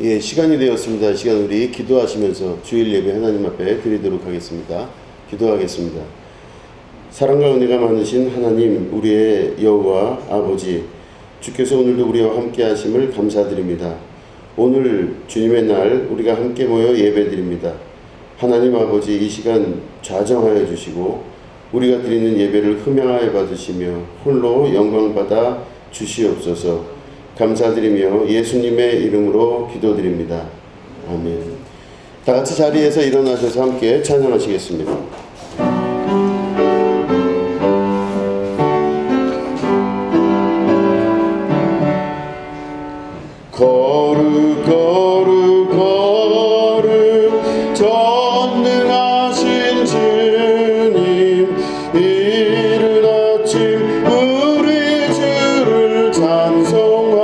예, 시간이 되었습니다. 이 시간 우리 기도하시면서 주일 예배 하나님 앞에 드리도록 하겠습니다. 기도하겠습니다. 사랑과 은혜가 많으신 하나님, 우리의 여호와 아버지, 주께서 오늘도 우리와 함께 하심을 감사드립니다. 오늘 주님의 날 우리가 함께 모여 예배드립니다. 하나님 아버지, 이 시간 좌정하여 주시고 우리가 드리는 예배를 흠양하여 받으시며 홀로 영광받아 주시옵소서. 감사드리며 예수님의 이름으로 기도드립니다. 아멘. 다 같이 자리에서 일어나셔서 함께 찬양하시겠습니다. 거룩 거룩 거룩 전능하신 주님, 이른 아침 우리 주를 찬송합니다.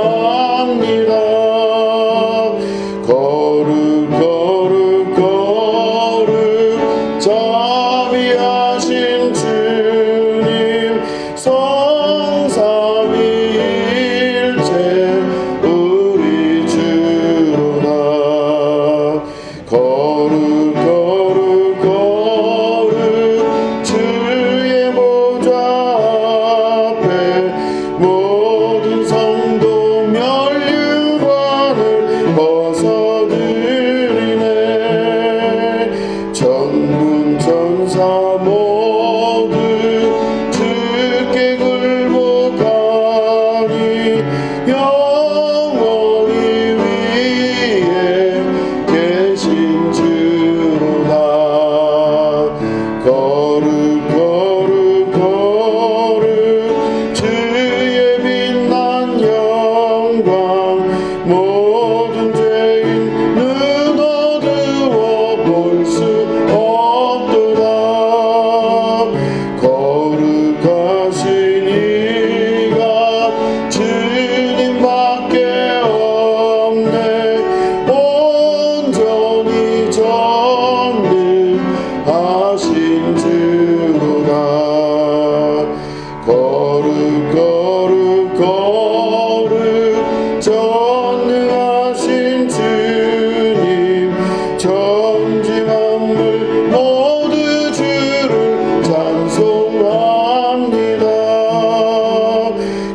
거룩 거룩 거룩 자비하신 주님, 성삼위일체 우리 주로다. 거룩 거룩 거룩 주의 보좌 앞에 모든 성도 면류관을 벗어드리네. 천군 천사 모두 주께 굴복하니 영원히 위에 계신 주로다. 거룩 거룩 거룩 주의 빛난 영광, 모든 죄인 눈 어두워 볼 수 없도다. 거룩하신 이가 주님밖에 없네. 온전히 전능하신 주로다. 거룩 거룩 거룩 전능하신 주님, 천지 만물 모두 주를 찬송합니다.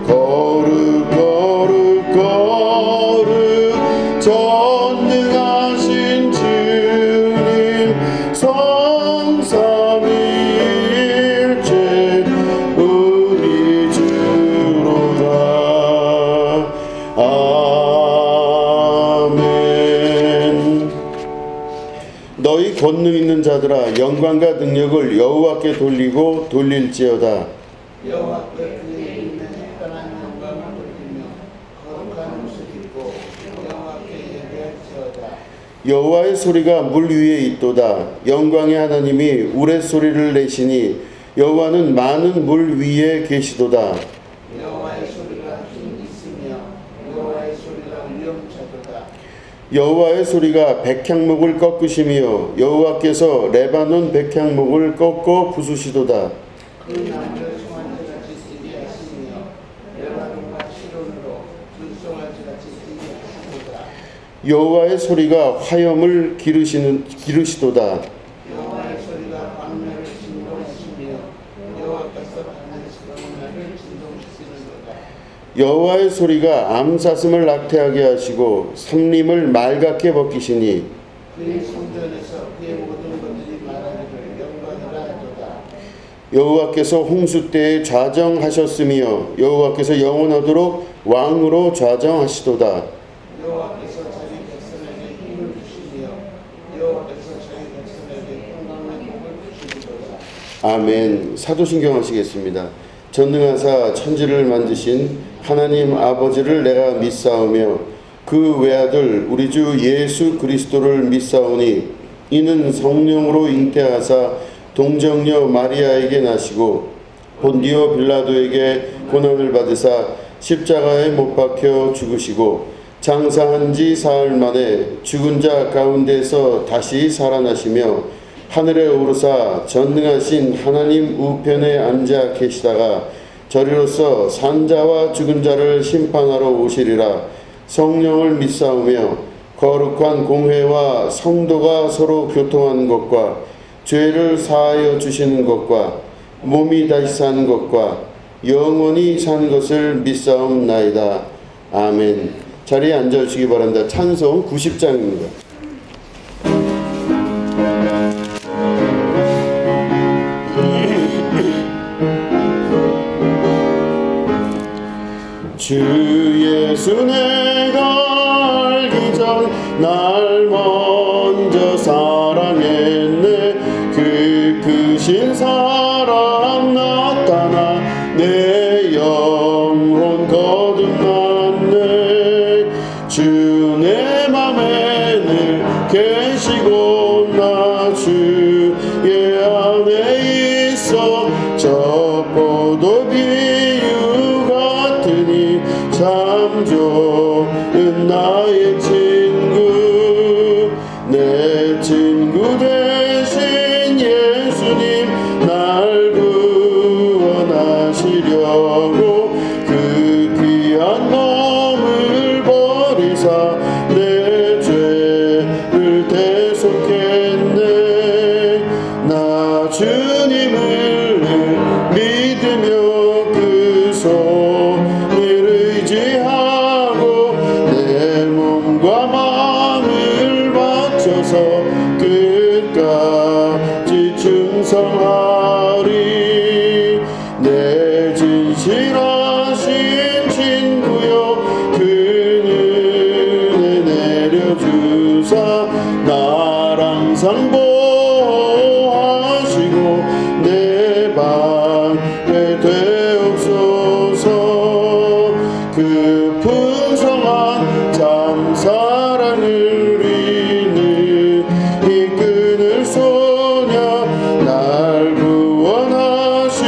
거룩 거룩 거룩 전능하신 주님, 성삼위일체 우리 주로다. 아멘. 너희 권능 있는 자들아, 영광과 능력을 여호와께 돌리고 돌릴지어다. 여호와께 그의 있는 특별한 영광을 돌리며 거룩한 옷을 입고 여호와께 예배할지어다. 여호와의 소리가 물 위에 있도다. 영광의 하나님이 우레소리를 내시니 여호와는 많은 물 위에 계시도다. 여호와의 소리가 힘 있으며 여호와의 소리가 위엄차도다. 여호와의 소리가 백향목을 꺾으시며 여호와께서 레바논 백향목을 꺾어 부수시도다. 그 나무를 송아지같이 뛰게 하시며 레바논과 시론으로 불송아지같이 뛰게 하시도다. 여호와의 소리가 화염을 기르시도다. 여호와의 소리가 광야를 진동하시며 여호와께서 하늘에서 광야를 진동시키는도다. 여호와의 소리가 암사슴을 낙태하게 하시고 삼림을 말갛게 벗기시니 그의 성전에서 그의 모든 것들이 말하기를 영광이라 하도다. 여호와께서 홍수 때에 좌정하셨으며 여호와께서 영원하도록 왕으로 좌정하시도다. 여호와께서 자기 백성에게 힘을 주시며 여호와께서 자기 백성에게 평강한 복을 주시리로다. 아멘. 사도신경 하시겠습니다. 전능하사 천지를 만드신 하나님 아버지를 내가 믿사오며 그 외아들 우리 주 예수 그리스도를 믿사오니 이는 성령으로 잉태하사 동정녀 마리아에게 나시고 본디오 빌라도에게 고난을 받으사 십자가에 못 박혀 죽으시고 장사한 지 사흘 만에 죽은 자 가운데서 다시 살아나시며 하늘에 오르사 전능하신 하나님 우편에 앉아 계시다가 저리로서 산자와 죽은 자를 심판하러 오시리라. 성령을 믿사오며 거룩한 공회와 성도가 서로 교통하는 것과 죄를 사하여 주시는 것과 몸이 다시 사는 것과 영원히 사는 것을 믿사옵나이다. 아멘. 자리에 앉아주시기 바랍니다. 찬송 90장입니다. 주 예수 내가 알기 전 날 먼저 사랑했네. 그 크신 사랑 나타나 내 영혼 거듭났네. 주 내 맘에 늘 계시고 나 주의 안에 있어. 저 포도 비유 같으니 참 좋은 나의 친구. 내 친구 대신 예수님 날 구원하시려고 그 귀한 몸을 버리사 내 죄를 대속했네. 나 주님을 믿으며 그 손을 의지하고 내 몸과 마음을 바쳐서 끝까지 충성하리. 내 진실하신 친구여 그 은혜 내려주사 날 항상 보호하시고 내 방패 되옵소서. 그 풍성한 참 사랑을 이끈을 소냐. 날 구원하신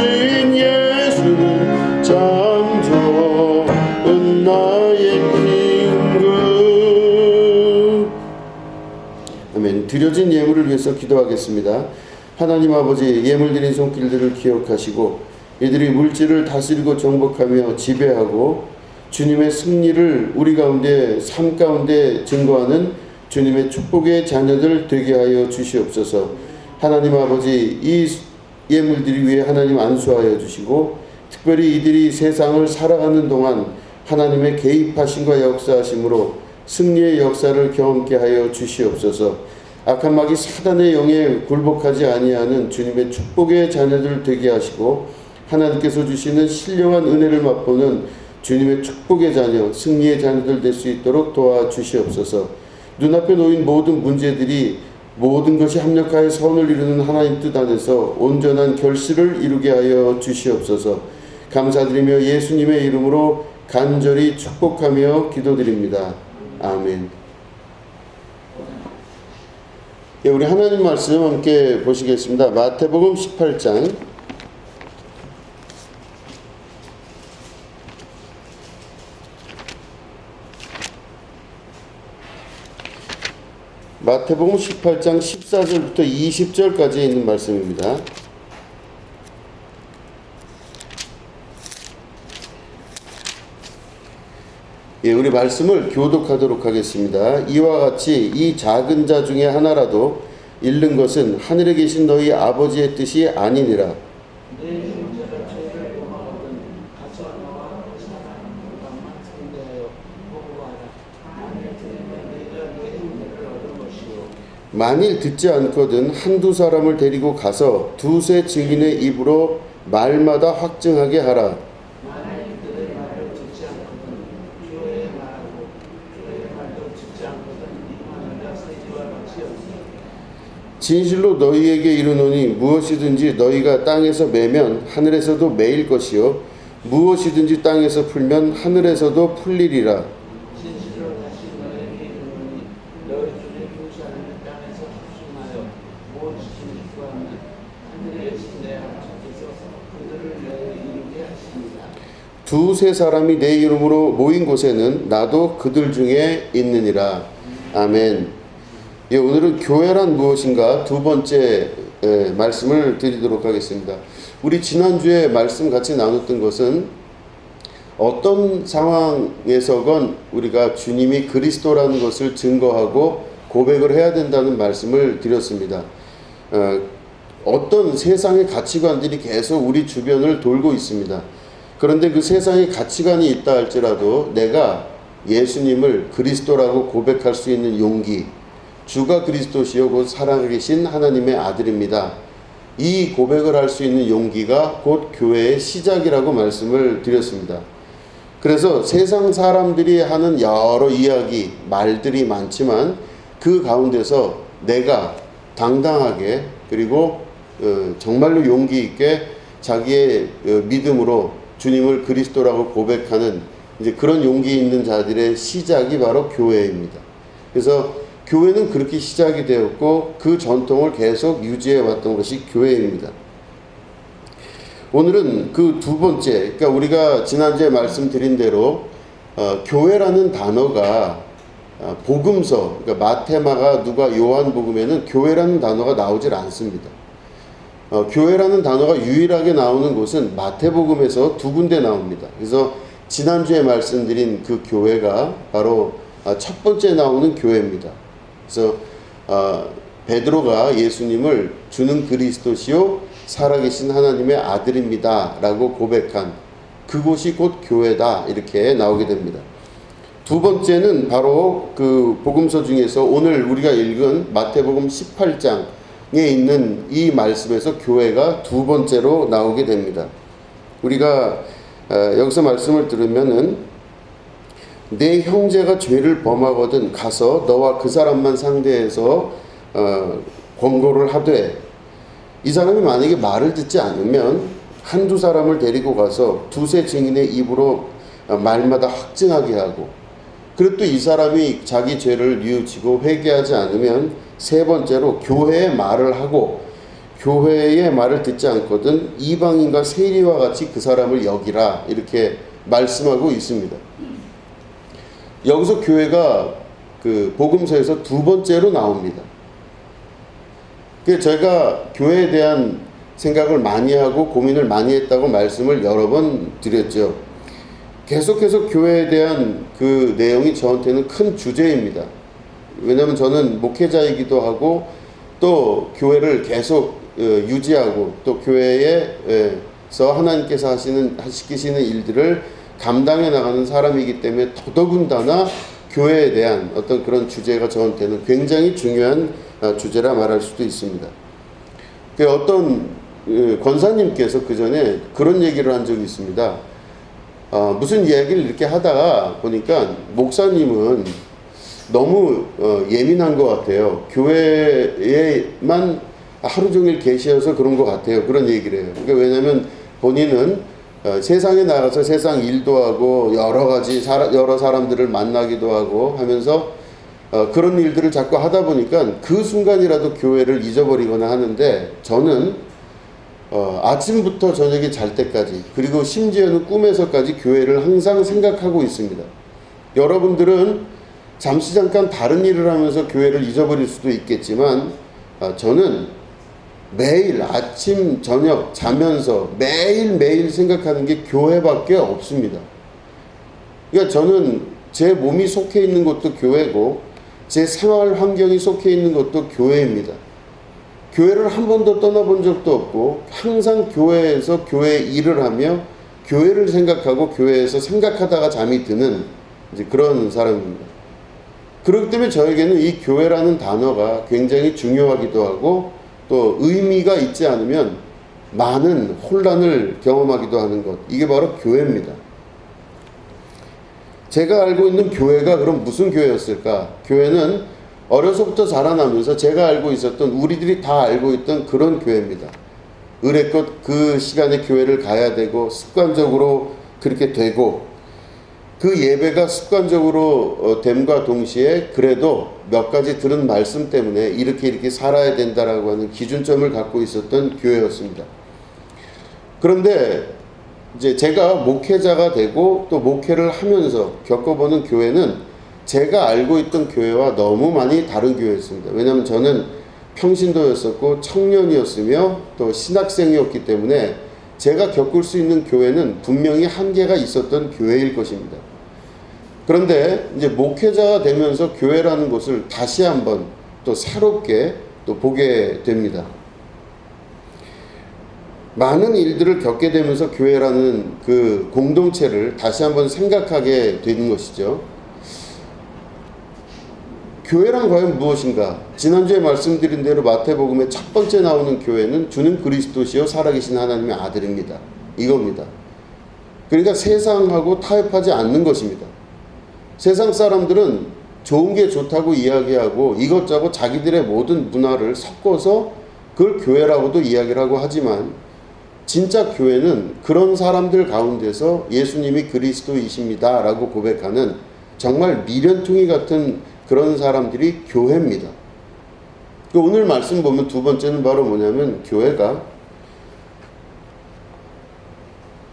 예수는 참 좋은 나의 친구. 아멘. 드려진 예물을 위해서 기도하겠습니다. 하나님 아버지, 예물 드린 손길들을 기억하시고 이들이 물질을 다스리고 정복하며 지배하고 주님의 승리를 우리 가운데 삶 가운데 증거하는 주님의 축복의 자녀들 되게 하여 주시옵소서. 하나님 아버지, 이 예물들이 위해 하나님 안수하여 주시고 특별히 이들이 세상을 살아가는 동안 하나님의 개입하심과 역사하심으로 승리의 역사를 경험케 하여 주시옵소서. 악한 마귀 사단의 영에 굴복하지 아니하는 주님의 축복의 자녀들 되게 하시고 하나님께서 주시는 신령한 은혜를 맛보는 주님의 축복의 자녀, 승리의 자녀들 될 수 있도록 도와주시옵소서. 눈앞에 놓인 모든 문제들이 모든 것이 합력하여 선을 이루는 하나님 뜻 안에서 온전한 결실을 이루게 하여 주시옵소서. 감사드리며 예수님의 이름으로 간절히 축복하며 기도드립니다. 아멘. 예, 우리 하나님 말씀 함께 보시겠습니다. 마태복음 18장 마태복음 18장 14절부터 20절까지 있는 말씀입니다. 예, 우리 말씀을 교독하도록 하겠습니다. 이와 같이 이 작은 자 중에 하나라도 잃는 것은 하늘에 계신 너희 아버지의 뜻이 아니니라. 내 형제가 죄를 범하거든 가서 너와 사랑하는 것만 상대하여 보고하라. 만일 들으면 네가 네 형제를 얻은 것이요. 만일 듣지 않거든 한두 사람을 데리고 가서 두세 증인의 입으로 말마다 확증하게 하라. 만일 그들의 말을 듣지 않거든 교회에 말하고 교회의 말도 듣지 않거든 이만하자 세지와 같이 없으라. 진실로 너희에게 이르노니 무엇이든지 너희가 땅에서 매면 하늘에서도 매일 것이요 무엇이든지 땅에서 풀면 하늘에서도 풀리리라. 진실로 다시 너희에게 이르노니 너희 중에 불사르는 땅에서 합심하여 무엇이든지 구하면 하늘에 계신 내 아버지께서 그들을 너희에게 이루게 하시니라. 두세 사람이 내 이름으로 모인 곳에는 나도 그들 중에 있느니라. 아멘. 예, 오늘은 교회란 무엇인가 두 번째 말씀을 드리도록 하겠습니다. 우리 지난주에 말씀 같이 나눴던 것은 어떤 상황에서건 우리가 주님이 그리스도라는 것을 증거하고 고백을 해야 된다는 말씀을 드렸습니다. 어떤 세상의 가치관들이 계속 우리 주변을 돌고 있습니다. 그런데 그 세상의 가치관이 있다 할지라도 내가 예수님을 그리스도라고 고백할 수 있는 용기, 주가 그리스도시요 곧 살아계신 하나님의 아들입니다. 이 고백을 할 수 있는 용기가 곧 교회의 시작이라고 말씀을 드렸습니다. 그래서 세상 사람들이 하는 여러 이야기, 말들이 많지만 그 가운데서 내가 당당하게 그리고 정말로 용기 있게 자기의 믿음으로 주님을 그리스도라고 고백하는 이제 그런 용기 있는 자들의 시작이 바로 교회입니다. 그래서 교회는 그렇게 시작이 되었고 그 전통을 계속 유지해 왔던 것이 교회입니다. 오늘은 그 두 번째, 그러니까 우리가 지난주에 말씀드린 대로 교회라는 단어가 복음서, 그러니까 마태, 마가, 누가, 요한복음에는 교회라는 단어가 나오질 않습니다. 교회라는 단어가 유일하게 나오는 곳은 마태복음에서 두 군데 나옵니다. 그래서 지난주에 말씀드린 그 교회가 바로 첫 번째 나오는 교회입니다. 그래서 베드로가 예수님을 주는 그리스도시요 살아계신 하나님의 아들입니다 라고 고백한 그곳이 곧 교회다 이렇게 나오게 됩니다. 두 번째는 바로 그 복음서 중에서 오늘 우리가 읽은 마태복음 18장에 있는 이 말씀에서 교회가 두 번째로 나오게 됩니다. 우리가 여기서 말씀을 들으면은 내 형제가 죄를 범하거든 가서 너와 그 사람만 상대해서 권고를 하되 이 사람이 만약에 말을 듣지 않으면 한두 사람을 데리고 가서 두세 증인의 입으로 말마다 확증하게 하고 그리고 또 이 사람이 자기 죄를 뉘우치고 회개하지 않으면 세 번째로 교회의 말을 하고 교회의 말을 듣지 않거든 이방인과 세리와 같이 그 사람을 여기라 이렇게 말씀하고 있습니다. 여기서 교회가 그 복음서에서 두 번째로 나옵니다. 제가 교회에 대한 생각을 많이 하고 고민을 많이 했다고 말씀을 여러 번 드렸죠. 계속해서 교회에 대한 그 내용이 저한테는 큰 주제입니다. 왜냐하면 저는 목회자이기도 하고 또 교회를 계속 유지하고 또 교회에서 하나님께서 시키시는 일들을 감당해 나가는 사람이기 때문에 더더군다나 교회에 대한 어떤 그런 주제가 저한테는 굉장히 중요한 주제라 말할 수도 있습니다. 어떤 권사님께서 그 전에 그런 얘기를 한 적이 있습니다. 무슨 이야기를 이렇게 하다가 보니까 목사님은 너무 예민한 것 같아요. 교회에만 하루 종일 계셔서 그런 것 같아요. 그런 얘기를 해요. 그러니까 왜냐하면 본인은 세상에 나가서 세상 일도 하고 여러 가지 여러 사람들을 만나기도 하고 하면서 그런 일들을 자꾸 하다 보니까 그 순간이라도 교회를 잊어버리거나 하는데 저는 아침부터 저녁에 잘 때까지 그리고 심지어는 꿈에서까지 교회를 항상 생각하고 있습니다. 여러분들은 잠시 잠깐 다른 일을 하면서 교회를 잊어버릴 수도 있겠지만 저는 매일 아침 저녁 자면서 매일매일 생각하는 게 교회밖에 없습니다. 그러니까 저는 제 몸이 속해 있는 것도 교회고 제 생활 환경이 속해 있는 것도 교회입니다. 교회를 한 번도 떠나본 적도 없고 항상 교회에서 교회 일을 하며 교회를 생각하고 교회에서 생각하다가 잠이 드는 이제 그런 사람입니다. 그렇기 때문에 저에게는 이 교회라는 단어가 굉장히 중요하기도 하고 또 의미가 있지 않으면 많은 혼란을 경험하기도 하는 것, 이게 바로 교회입니다. 제가 알고 있는 교회가 그럼 무슨 교회였을까? 교회는 어려서부터 자라나면서 제가 알고 있었던 우리들이 다 알고 있던 그런 교회입니다. 의례껏 그 시간에 교회를 가야 되고 습관적으로 그렇게 되고 그 예배가 습관적으로 됨과 동시에 그래도 몇 가지 들은 말씀 때문에 이렇게 살아야 된다라고 하는 기준점을 갖고 있었던 교회였습니다. 그런데 이제 제가 목회자가 되고 또 목회를 하면서 겪어보는 교회는 제가 알고 있던 교회와 너무 많이 다른 교회였습니다. 왜냐하면 저는 평신도였었고 청년이었으며 또 신학생이었기 때문에 제가 겪을 수 있는 교회는 분명히 한계가 있었던 교회일 것입니다. 그런데 이제 목회자가 되면서 교회라는 것을 다시 한번 또 새롭게 또 보게 됩니다. 많은 일들을 겪게 되면서 교회라는 그 공동체를 다시 한번 생각하게 되는 것이죠. 교회란 과연 무엇인가? 지난주에 말씀드린 대로 마태복음의 첫 번째 나오는 교회는 주는 그리스도시요 살아계신 하나님의 아들입니다. 이겁니다. 그러니까 세상하고 타협하지 않는 것입니다. 세상 사람들은 좋은 게 좋다고 이야기하고 이것저것 자기들의 모든 문화를 섞어서 그걸 교회라고도 이야기를 하고 하지만 진짜 교회는 그런 사람들 가운데서 예수님이 그리스도이십니다 라고 고백하는 정말 미련퉁이 같은 그런 사람들이 교회입니다. 오늘 말씀 보면 두 번째는 바로 뭐냐면 교회가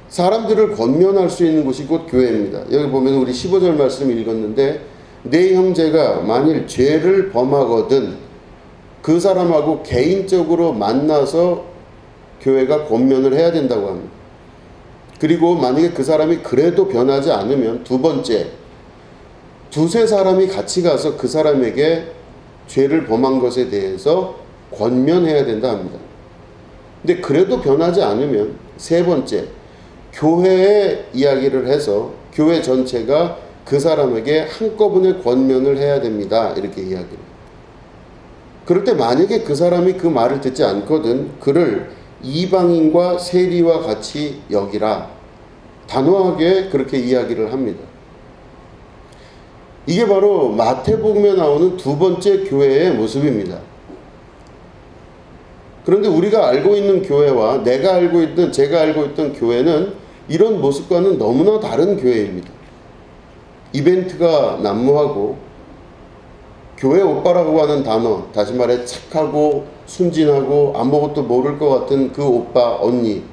사람들을 권면할 수 있는 곳이 곧 교회입니다. 여기 보면 우리 15절 말씀 읽었는데 내 형제가 만일 죄를 범하거든 그 사람하고 개인적으로 만나서 교회가 권면을 해야 된다고 합니다. 그리고 만약에 그 사람이 그래도 변하지 않으면 두 번째, 두세 사람이 같이 가서 그 사람에게 죄를 범한 것에 대해서 권면해야 된다 합니다. 근데 그래도 변하지 않으면 세 번째, 교회에 이야기를 해서 교회 전체가 그 사람에게 한꺼번에 권면을 해야 됩니다. 이렇게 이야기를. 그럴 때 만약에 그 사람이 그 말을 듣지 않거든 그를 이방인과 세리와 같이 여기라. 단호하게 그렇게 이야기를 합니다. 이게 바로 마태복음에 나오는 두 번째 교회의 모습입니다. 그런데 우리가 알고 있는 교회와 제가 알고 있던 교회는 이런 모습과는 너무나 다른 교회입니다. 이벤트가 난무하고 교회 오빠라고 하는 단어, 다시 말해 착하고 순진하고 아무것도 모를 것 같은 그 오빠, 언니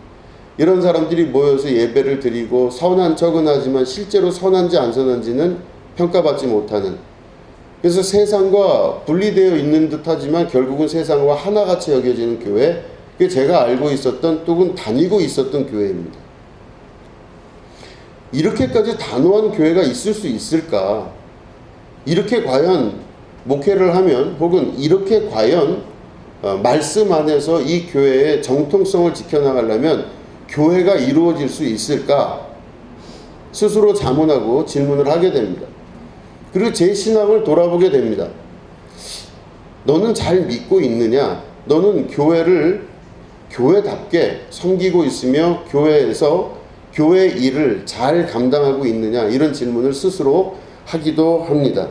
이런 사람들이 모여서 예배를 드리고 선한 척은 하지만 실제로 선한지 안 선한지는 평가받지 못하는, 그래서 세상과 분리되어 있는 듯 하지만 결국은 세상과 하나같이 여겨지는 교회, 그게 제가 알고 있었던 또는 다니고 있었던 교회입니다. 이렇게까지 단호한 교회가 있을 수 있을까? 이렇게 과연 목회를 하면 혹은 이렇게 과연 말씀 안에서 이 교회의 정통성을 지켜나가려면 교회가 이루어질 수 있을까? 스스로 자문하고 질문을 하게 됩니다. 그리고 제 신앙을 돌아보게 됩니다. 너는 잘 믿고 있느냐? 너는 교회를 교회답게 섬기고 있으며 교회에서 교회 일을 잘 감당하고 있느냐? 이런 질문을 스스로 하기도 합니다.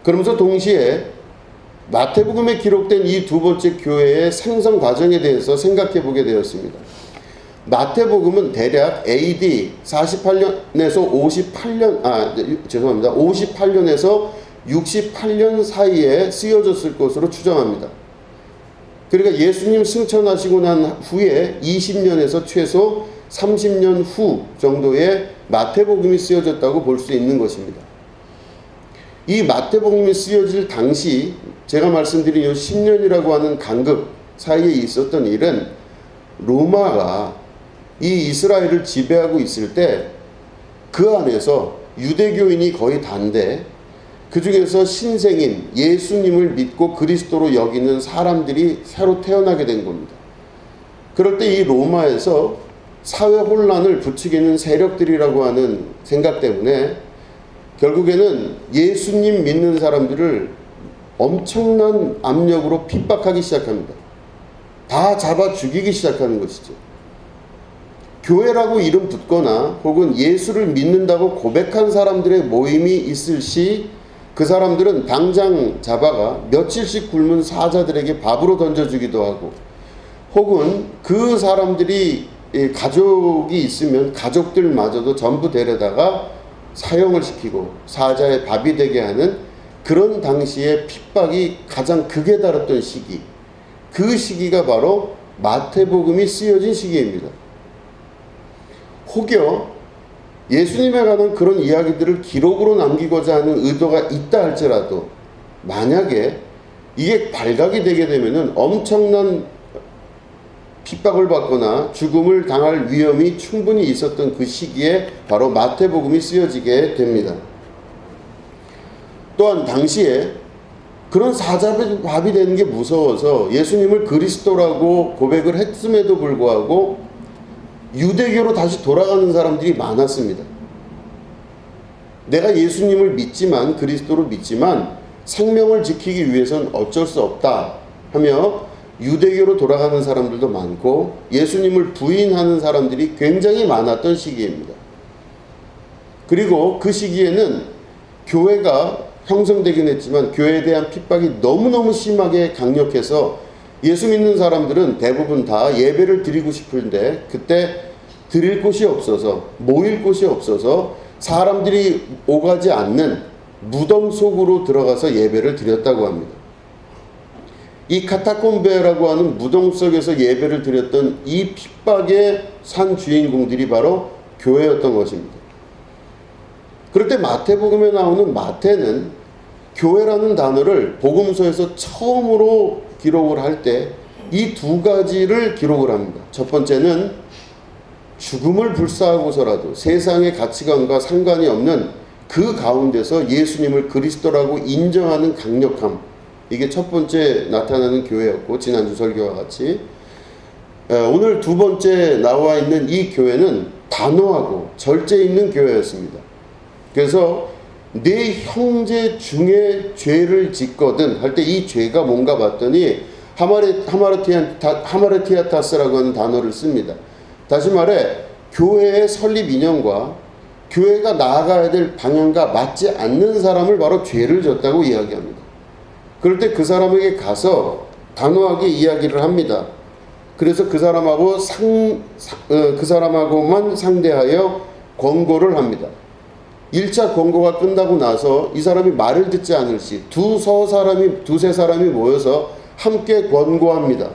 그러면서 동시에 마태복음에 기록된 이 두 번째 교회의 생성 과정에 대해서 생각해 보게 되었습니다. 마태복음은 대략 AD 48년에서 58년에서 68년 사이에 쓰여졌을 것으로 추정합니다. 그러니까 예수님 승천하시고 난 후에 20년에서 최소 30년 후 정도에 마태복음이 쓰여졌다고 볼 수 있는 것입니다. 이 마태복음이 쓰여질 당시 제가 말씀드린 이 10년이라고 하는 간극 사이에 있었던 일은 로마가 이 이스라엘을 지배하고 있을 때 그 안에서 유대교인이 거의 다인데 그 중에서 신생인 예수님을 믿고 그리스도로 여기는 사람들이 새로 태어나게 된 겁니다. 그럴 때 이 로마에서 사회 혼란을 부추기는 세력들이라고 하는 생각 때문에 결국에는 예수님 믿는 사람들을 엄청난 압력으로 핍박하기 시작합니다. 다 잡아 죽이기 시작하는 것이죠. 교회라고 이름 붙거나 혹은 예수를 믿는다고 고백한 사람들의 모임이 있을 시 그 사람들은 당장 잡아가 며칠씩 굶은 사자들에게 밥으로 던져주기도 하고, 혹은 그 사람들이 가족이 있으면 가족들마저도 전부 데려다가 사형을 시키고 사자의 밥이 되게 하는 그런 당시의 핍박이 가장 극에 달했던 시기, 그 시기가 바로 마태복음이 쓰여진 시기입니다. 혹여 예수님에 관한 그런 이야기들을 기록으로 남기고자 하는 의도가 있다 할지라도 만약에 이게 발각이 되게 되면은 엄청난 핍박을 받거나 죽음을 당할 위험이 충분히 있었던 그 시기에 바로 마태복음이 쓰여지게 됩니다. 또한 당시에 그런 사자밥이 되는 게 무서워서 예수님을 그리스도라고 고백을 했음에도 불구하고 유대교로 다시 돌아가는 사람들이 많았습니다. 내가 예수님을 믿지만, 그리스도로 믿지만 생명을 지키기 위해서는 어쩔 수 없다 하며 유대교로 돌아가는 사람들도 많고 예수님을 부인하는 사람들이 굉장히 많았던 시기입니다. 그리고 그 시기에는 교회가 형성되긴 했지만 교회에 대한 핍박이 너무너무 심하게 강력해서 예수 믿는 사람들은 대부분 다 예배를 드리고 싶은데 그때 드릴 곳이 없어서, 모일 곳이 없어서 사람들이 오가지 않는 무덤 속으로 들어가서 예배를 드렸다고 합니다. 이 카타콤베라고 하는 무덤 속에서 예배를 드렸던 이 핍박의 산 주인공들이 바로 교회였던 것입니다. 그럴 때 마태복음에 나오는 마태는 교회라는 단어를 복음서에서 처음으로 기록을 할 때 이 두 가지를 기록을 합니다. 첫 번째는 죽음을 불사하고서라도 세상의 가치관과 상관이 없는 그 가운데서 예수님을 그리스도라고 인정하는 강력함, 이게 첫 번째 나타나는 교회였고, 지난주 설교와 같이 오늘 두 번째 나와 있는 이 교회는 단호하고 절제 있는 교회였습니다. 그래서 내 형제 중에 죄를 짓거든 할 때 이 죄가 뭔가 봤더니 하마르티아타스라고 하는 단어를 씁니다. 다시 말해 교회의 설립 이념과 교회가 나아가야 될 방향과 맞지 않는 사람을 바로 죄를 졌다고 이야기합니다. 그럴 때 그 사람에게 가서 단호하게 이야기를 합니다. 그래서 그 사람하고만 상대하여 권고를 합니다. 1차 권고가 끝나고 나서 이 사람이 말을 듣지 않을 시 두세 사람이 모여서 함께 권고합니다.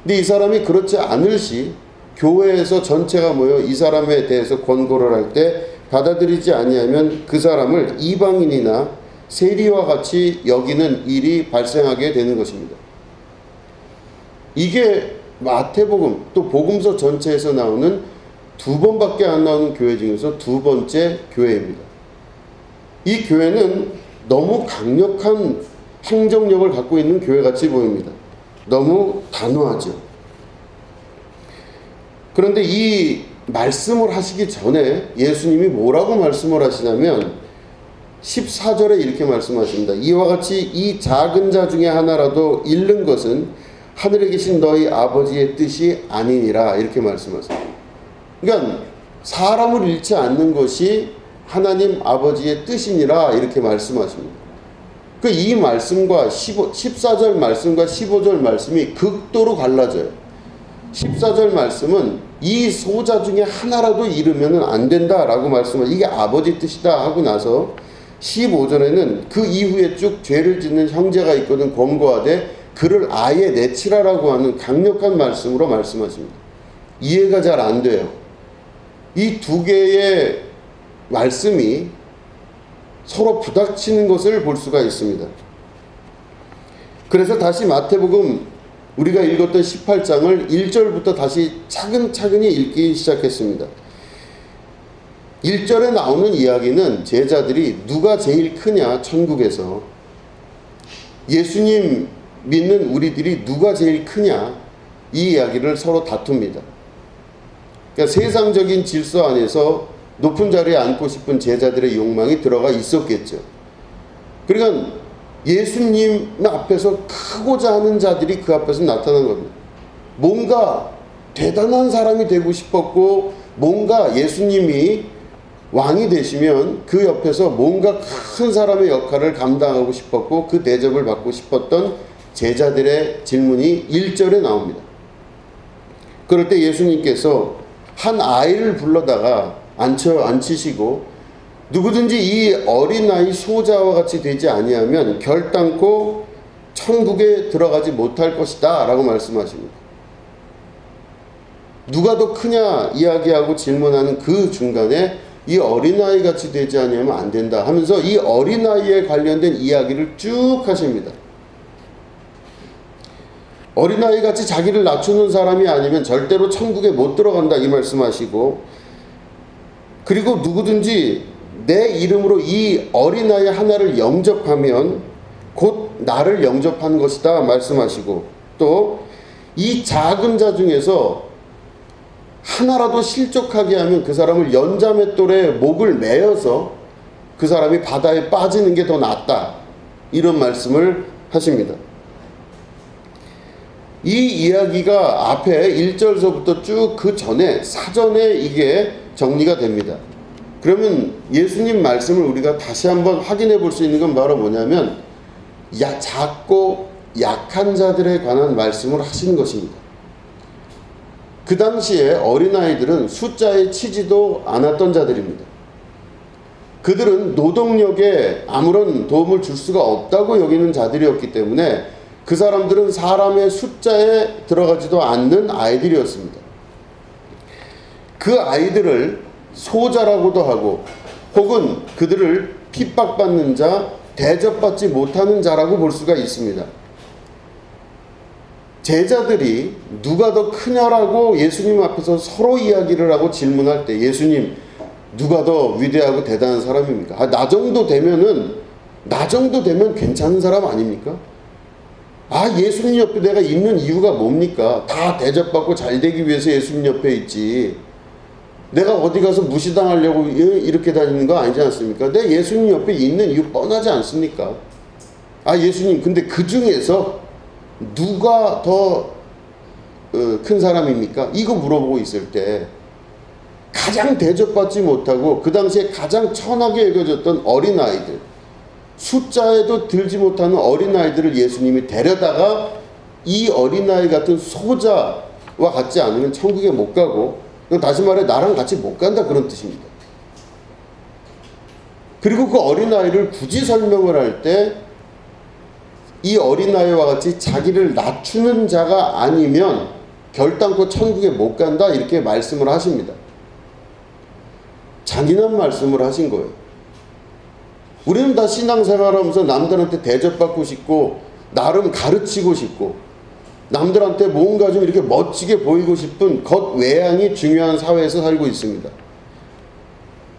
근데 이 사람이 그렇지 않을 시 교회에서 전체가 모여 이 사람에 대해서 권고를 할 때 받아들이지 아니하면 그 사람을 이방인이나 세리와 같이 여기는 일이 발생하게 되는 것입니다. 이게 마태복음 또 복음서 전체에서 나오는 두 번밖에 안 나오는 교회 중에서 두 번째 교회입니다. 이 교회는 너무 강력한 행정력을 갖고 있는 교회같이 보입니다. 너무 단호하죠. 그런데 이 말씀을 하시기 전에 예수님이 뭐라고 말씀을 하시냐면 14절에 이렇게 말씀하십니다. 이와 같이 이 작은 자 중에 하나라도 잃는 것은 하늘에 계신 너희 아버지의 뜻이 아니니라, 이렇게 말씀하세요. 그러니까 사람을 잃지 않는 것이 하나님 아버지의 뜻이니라, 이렇게 말씀하십니다. 이 말씀과 14절 말씀과 15절 말씀이 극도로 갈라져요. 14절 말씀은 이 소자 중에 하나라도 잃으면 안 된다라고 말씀하시고 이게 아버지 뜻이다 하고 나서 15절에는 그 이후에 쭉 죄를 짓는 형제가 있거든 권고하되 그를 아예 내치라라고 하는 강력한 말씀으로 말씀하십니다. 이해가 잘 안 돼요. 이 두 개의 말씀이 서로 부닥치는 것을 볼 수가 있습니다. 그래서 다시 마태복음 우리가 읽었던 18장을 1절부터 다시 차근차근히 읽기 시작했습니다. 1절에 나오는 이야기는 제자들이 누가 제일 크냐 천국에서, 예수님 믿는 우리들이 누가 제일 크냐 이 이야기를 서로 다툽니다. 그러니까 세상적인 질서 안에서 높은 자리에 앉고 싶은 제자들의 욕망이 들어가 있었겠죠. 그러니까 예수님 앞에서 크고자 하는 자들이 그 앞에서 나타난 겁니다. 뭔가 대단한 사람이 되고 싶었고 뭔가 예수님이 왕이 되시면 그 옆에서 뭔가 큰 사람의 역할을 감당하고 싶었고 그 대접을 받고 싶었던 제자들의 질문이 1절에 나옵니다. 그럴 때 예수님께서 한 아이를 불러다가 앉히시고 누구든지 이 어린아이 소자와 같이 되지 아니하면 결단코 천국에 들어가지 못할 것이다 라고 말씀하십니다. 누가 더 크냐 이야기하고 질문하는 그 중간에 이 어린아이 같이 되지 아니하면 안 된다 하면서 이 어린아이에 관련된 이야기를 쭉 하십니다. 어린아이 같이 자기를 낮추는 사람이 아니면 절대로 천국에 못 들어간다 이 말씀하시고, 그리고 누구든지 내 이름으로 이 어린아이 하나를 영접하면 곧 나를 영접한 것이다 말씀하시고, 또 이 작은 자 중에서 하나라도 실족하게 하면 그 사람을 연자맷돌에 목을 매어서 그 사람이 바다에 빠지는 게 더 낫다 이런 말씀을 하십니다. 이 이야기가 앞에 1절서부터 쭉 그 전에 사전에 이게 정리가 됩니다. 그러면 예수님 말씀을 우리가 다시 한번 확인해 볼 수 있는 건 바로 뭐냐면 작고 약한 자들에 관한 말씀을 하시는 것입니다. 그 당시에 어린아이들은 숫자에 치지도 않았던 자들입니다. 그들은 노동력에 아무런 도움을 줄 수가 없다고 여기는 자들이었기 때문에 그 사람들은 사람의 숫자에 들어가지도 않는 아이들이었습니다. 그 아이들을 소자라고도 하고, 혹은 그들을 핍박받는 자, 대접받지 못하는 자라고 볼 수가 있습니다. 제자들이 누가 더 크냐라고 예수님 앞에서 서로 이야기를 하고 질문할 때, 예수님 누가 더 위대하고 대단한 사람입니까? 나 정도 되면 괜찮은 사람 아닙니까? 예수님 옆에 내가 있는 이유가 뭡니까? 다 대접받고 잘 되기 위해서 예수님 옆에 있지. 내가 어디 가서 무시당하려고 이렇게 다니는 거 아니지 않습니까? 내 예수님 옆에 있는 이유 뻔하지 않습니까? 예수님, 근데 그 중에서 누가 더 큰 사람입니까? 이거 물어보고 있을 때 가장 대접받지 못하고 그 당시에 가장 천하게 여겨졌던 어린아이들, 숫자에도 들지 못하는 어린아이들을 예수님이 데려다가 이 어린아이 같은 소자와 같지 않으면 천국에 못 가고, 다시 말해 나랑 같이 못 간다 그런 뜻입니다. 그리고 그 어린아이를 굳이 설명을 할 때 이 어린아이와 같이 자기를 낮추는 자가 아니면 결단코 천국에 못 간다 이렇게 말씀을 하십니다. 잔인한 말씀을 하신 거예요. 우리는 다 신앙생활하면서 남들한테 대접받고 싶고 나름 가르치고 싶고 남들한테 뭔가 좀 이렇게 멋지게 보이고 싶은 겉외양이 중요한 사회에서 살고 있습니다.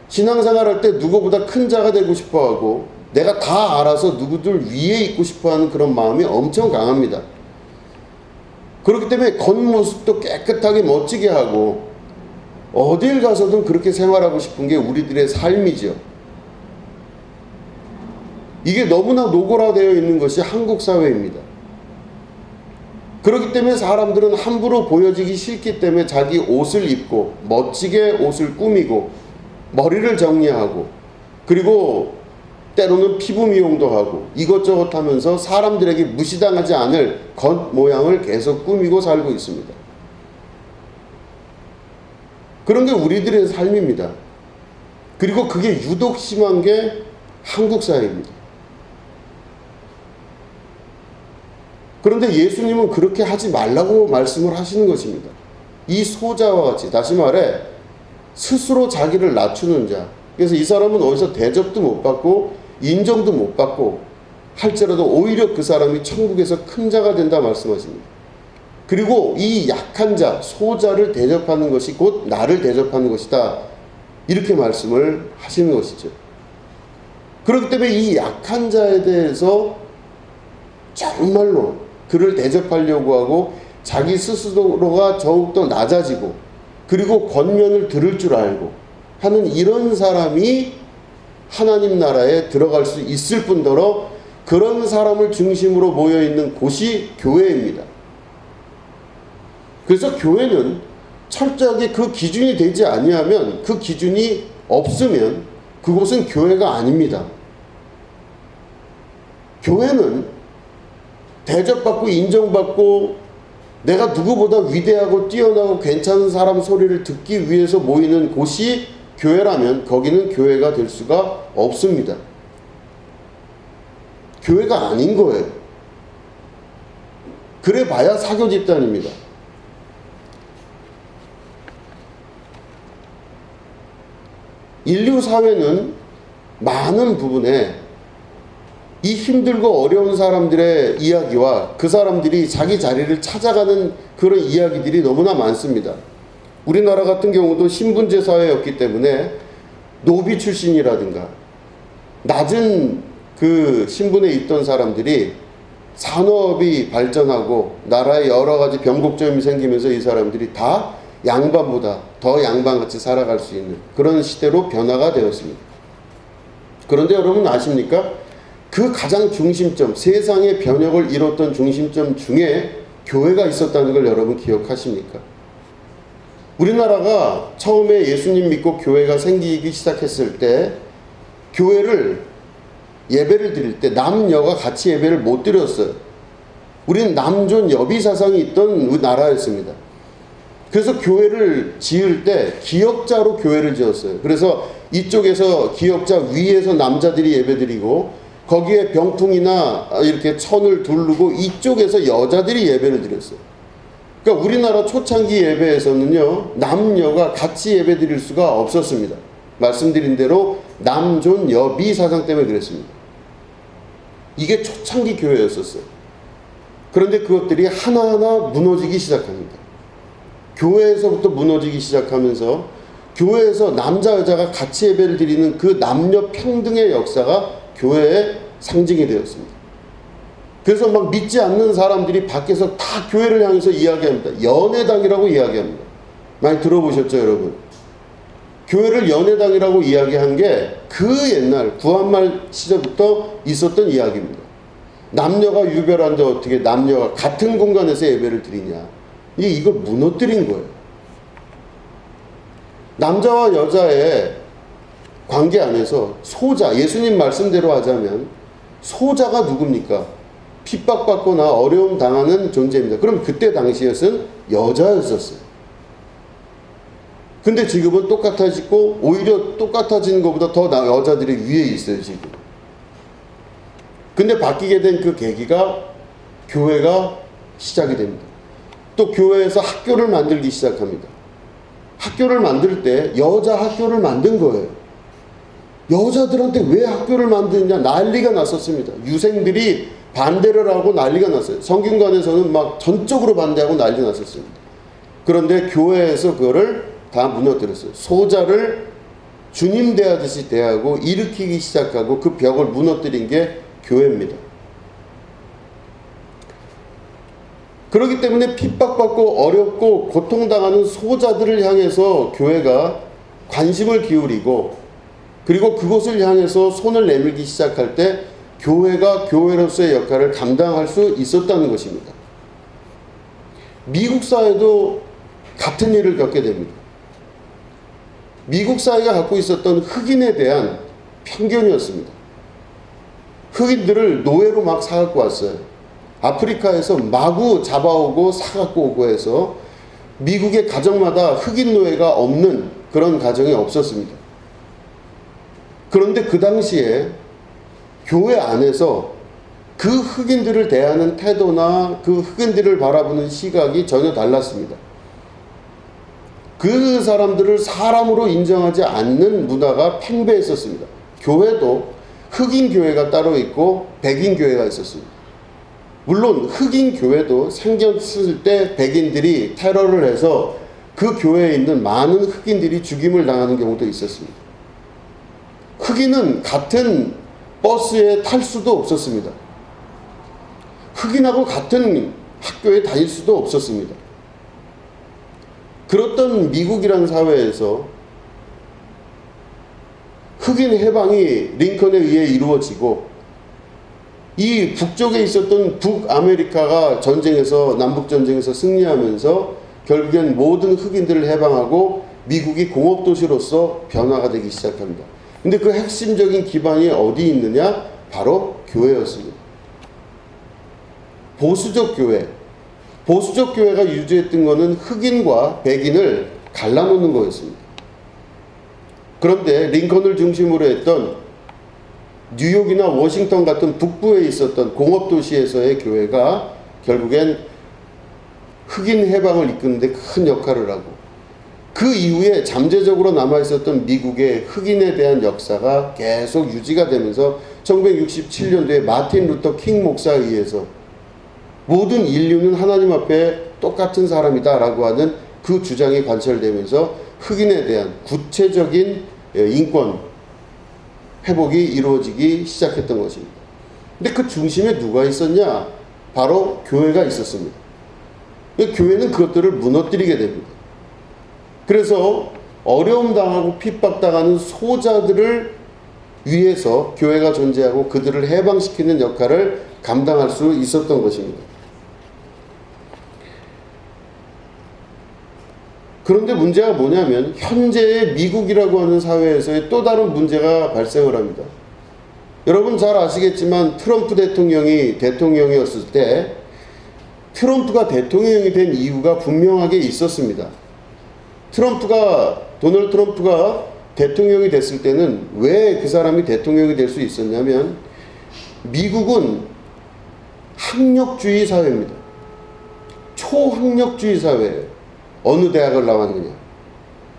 신앙생활할 때 누구보다 큰 자가 되고 싶어하고 내가 다 알아서 누구들 위에 있고 싶어하는 그런 마음이 엄청 강합니다. 그렇기 때문에 겉모습도 깨끗하게 멋지게 하고 어딜 가서든 그렇게 생활하고 싶은 게 우리들의 삶이죠. 이게 너무나 노골화되어 있는 것이 한국 사회입니다. 그렇기 때문에 사람들은 함부로 보여지기 싫기 때문에 자기 옷을 입고 멋지게 옷을 꾸미고 머리를 정리하고, 그리고 때로는 피부 미용도 하고 이것저것 하면서 사람들에게 무시당하지 않을 겉모양을 계속 꾸미고 살고 있습니다. 그런 게 우리들의 삶입니다. 그리고 그게 유독 심한 게 한국 사회입니다. 그런데 예수님은 그렇게 하지 말라고 말씀을 하시는 것입니다. 이 소자와 같이, 다시 말해 스스로 자기를 낮추는 자, 그래서 이 사람은 어디서 대접도 못 받고 인정도 못 받고 할지라도 오히려 그 사람이 천국에서 큰 자가 된다 말씀하십니다. 그리고 이 약한 자, 소자를 대접하는 것이 곧 나를 대접하는 것이다 이렇게 말씀을 하시는 것이죠. 그렇기 때문에 이 약한 자에 대해서 정말로 그를 대접하려고 하고 자기 스스로가 더욱더 낮아지고 그리고 권면을 들을 줄 알고 하는 이런 사람이 하나님 나라에 들어갈 수 있을 뿐더러 그런 사람을 중심으로 모여있는 곳이 교회입니다. 그래서 교회는 철저하게 그 기준이 되지 아니하면, 그 기준이 없으면 그곳은 교회가 아닙니다. 교회는 대접받고 인정받고 내가 누구보다 위대하고 뛰어나고 괜찮은 사람 소리를 듣기 위해서 모이는 곳이 교회라면 거기는 교회가 될 수가 없습니다. 교회가 아닌 거예요. 그래봐야 사교 집단입니다. 인류 사회는 많은 부분에 이 힘들고 어려운 사람들의 이야기와 그 사람들이 자기 자리를 찾아가는 그런 이야기들이 너무나 많습니다. 우리나라 같은 경우도 신분제 사회였기 때문에 노비 출신이라든가 낮은 그 신분에 있던 사람들이 산업이 발전하고 나라에 여러 가지 변곡점이 생기면서 이 사람들이 다 양반보다 더 양반같이 살아갈 수 있는 그런 시대로 변화가 되었습니다. 그런데 여러분 아십니까? 그 가장 중심점, 세상의 변혁을 이뤘던 중심점 중에 교회가 있었다는 걸 여러분 기억하십니까? 우리나라가 처음에 예수님 믿고 교회가 생기기 시작했을 때 교회를 예배를 드릴 때 남녀가 같이 예배를 못 드렸어요. 우리는 남존 여비 사상이 있던 나라였습니다. 그래서 교회를 지을 때 기역자로 교회를 지었어요. 그래서 이쪽에서 기역자 위에서 남자들이 예배드리고 거기에 병풍이나 이렇게 천을 두르고 이쪽에서 여자들이 예배를 드렸어요. 그러니까 우리나라 초창기 예배에서는요, 남녀가 같이 예배 드릴 수가 없었습니다. 말씀드린 대로 남존 여비 사상 때문에 그랬습니다. 이게 초창기 교회였었어요. 그런데 그것들이 하나하나 무너지기 시작합니다. 교회에서부터 무너지기 시작하면서 교회에서 남자 여자가 같이 예배를 드리는 그 남녀 평등의 역사가 교회의 상징이 되었습니다. 그래서 막 믿지 않는 사람들이 밖에서 다 교회를 향해서 이야기합니다. 연회당이라고 이야기합니다. 많이 들어보셨죠, 여러분? 교회를 연회당이라고 이야기한 게 그 옛날 구한말 시절부터 있었던 이야기입니다. 남녀가 유별한데 어떻게 남녀가 같은 공간에서 예배를 드리냐. 이걸 무너뜨린 거예요. 남자와 여자의 관계 안에서 소자, 예수님 말씀대로 하자면 소자가 누굽니까? 핍박받거나 어려움 당하는 존재입니다. 그럼 그때 당시에는 여자였었어요. 근데 지금은 똑같아지고 오히려 똑같아지는 것보다 더 여자들이 위에 있어요, 지금. 근데 바뀌게 된 그 계기가 교회가 시작이 됩니다. 또 교회에서 학교를 만들기 시작합니다. 학교를 만들 때 여자 학교를 만든 거예요. 여자들한테 왜 학교를 만드느냐 난리가 났었습니다. 유생들이 반대를 하고 난리가 났어요. 성균관에서는 막 전적으로 반대하고 난리 났었습니다. 그런데 교회에서 그거를 다 무너뜨렸어요. 소자를 주님 대하듯이 대하고 일으키기 시작하고 그 벽을 무너뜨린 게 교회입니다. 그렇기 때문에 핍박받고 어렵고 고통당하는 소자들을 향해서 교회가 관심을 기울이고 그리고 그곳을 향해서 손을 내밀기 시작할 때 교회가 교회로서의 역할을 감당할 수 있었다는 것입니다. 미국 사회도 같은 일을 겪게 됩니다. 미국 사회가 갖고 있었던 흑인에 대한 편견이었습니다. 흑인들을 노예로 막 사갖고 왔어요. 아프리카에서 마구 잡아오고 사갖고 오고 해서 미국의 가정마다 흑인 노예가 없는 그런 가정이 없었습니다. 그런데 그 당시에 교회 안에서 그 흑인들을 대하는 태도나 그 흑인들을 바라보는 시각이 전혀 달랐습니다. 그 사람들을 사람으로 인정하지 않는 문화가 팽배했었습니다. 교회도 흑인 교회가 따로 있고 백인 교회가 있었습니다. 물론 흑인 교회도 생겼을 때 백인들이 테러를 해서 그 교회에 있는 많은 흑인들이 죽임을 당하는 경우도 있었습니다. 흑인은 같은 버스에 탈 수도 없었습니다. 흑인하고 같은 학교에 다닐 수도 없었습니다. 그렇던 미국이라는 사회에서 흑인 해방이 링컨에 의해 이루어지고 이 북쪽에 있었던 북아메리카가 전쟁에서 남북전쟁에서 승리하면서 결국엔 모든 흑인들을 해방하고 미국이 공업도시로서 변화가 되기 시작합니다. 근데 그 핵심적인 기반이 어디 있느냐? 바로 교회였습니다. 보수적 교회. 보수적 교회가 유지했던 것은 흑인과 백인을 갈라놓는 거였습니다. 그런데 링컨을 중심으로 했던 뉴욕이나 워싱턴 같은 북부에 있었던 공업도시에서의 교회가 결국엔 흑인 해방을 이끄는 데 큰 역할을 하고 그 이후에 잠재적으로 남아있었던 미국의 흑인에 대한 역사가 계속 유지가 되면서 1967년도에 마틴 루터 킹 목사에 의해서 모든 인류는 하나님 앞에 똑같은 사람이다 라고 하는 그 주장이 관철되면서 흑인에 대한 구체적인 인권 회복이 이루어지기 시작했던 것입니다. 근데 그 중심에 누가 있었냐? 바로 교회가 있었습니다. 교회는 그것들을 무너뜨리게 됩니다. 그래서 어려움 당하고 핍박당하는 소자들을 위해서 교회가 존재하고 그들을 해방시키는 역할을 감당할 수 있었던 것입니다. 그런데 문제가 뭐냐면 현재의 미국이라고 하는 사회에서의 또 다른 문제가 발생을 합니다. 여러분 잘 아시겠지만 트럼프 대통령이 대통령이었을 때 트럼프가 대통령이 된 이유가 분명하게 있었습니다. 도널드 트럼프가 대통령이 됐을 때는 왜 그 사람이 대통령이 될 수 있었냐면 미국은 학력주의 사회입니다. 초학력주의 사회예요. 어느 대학을 나왔느냐,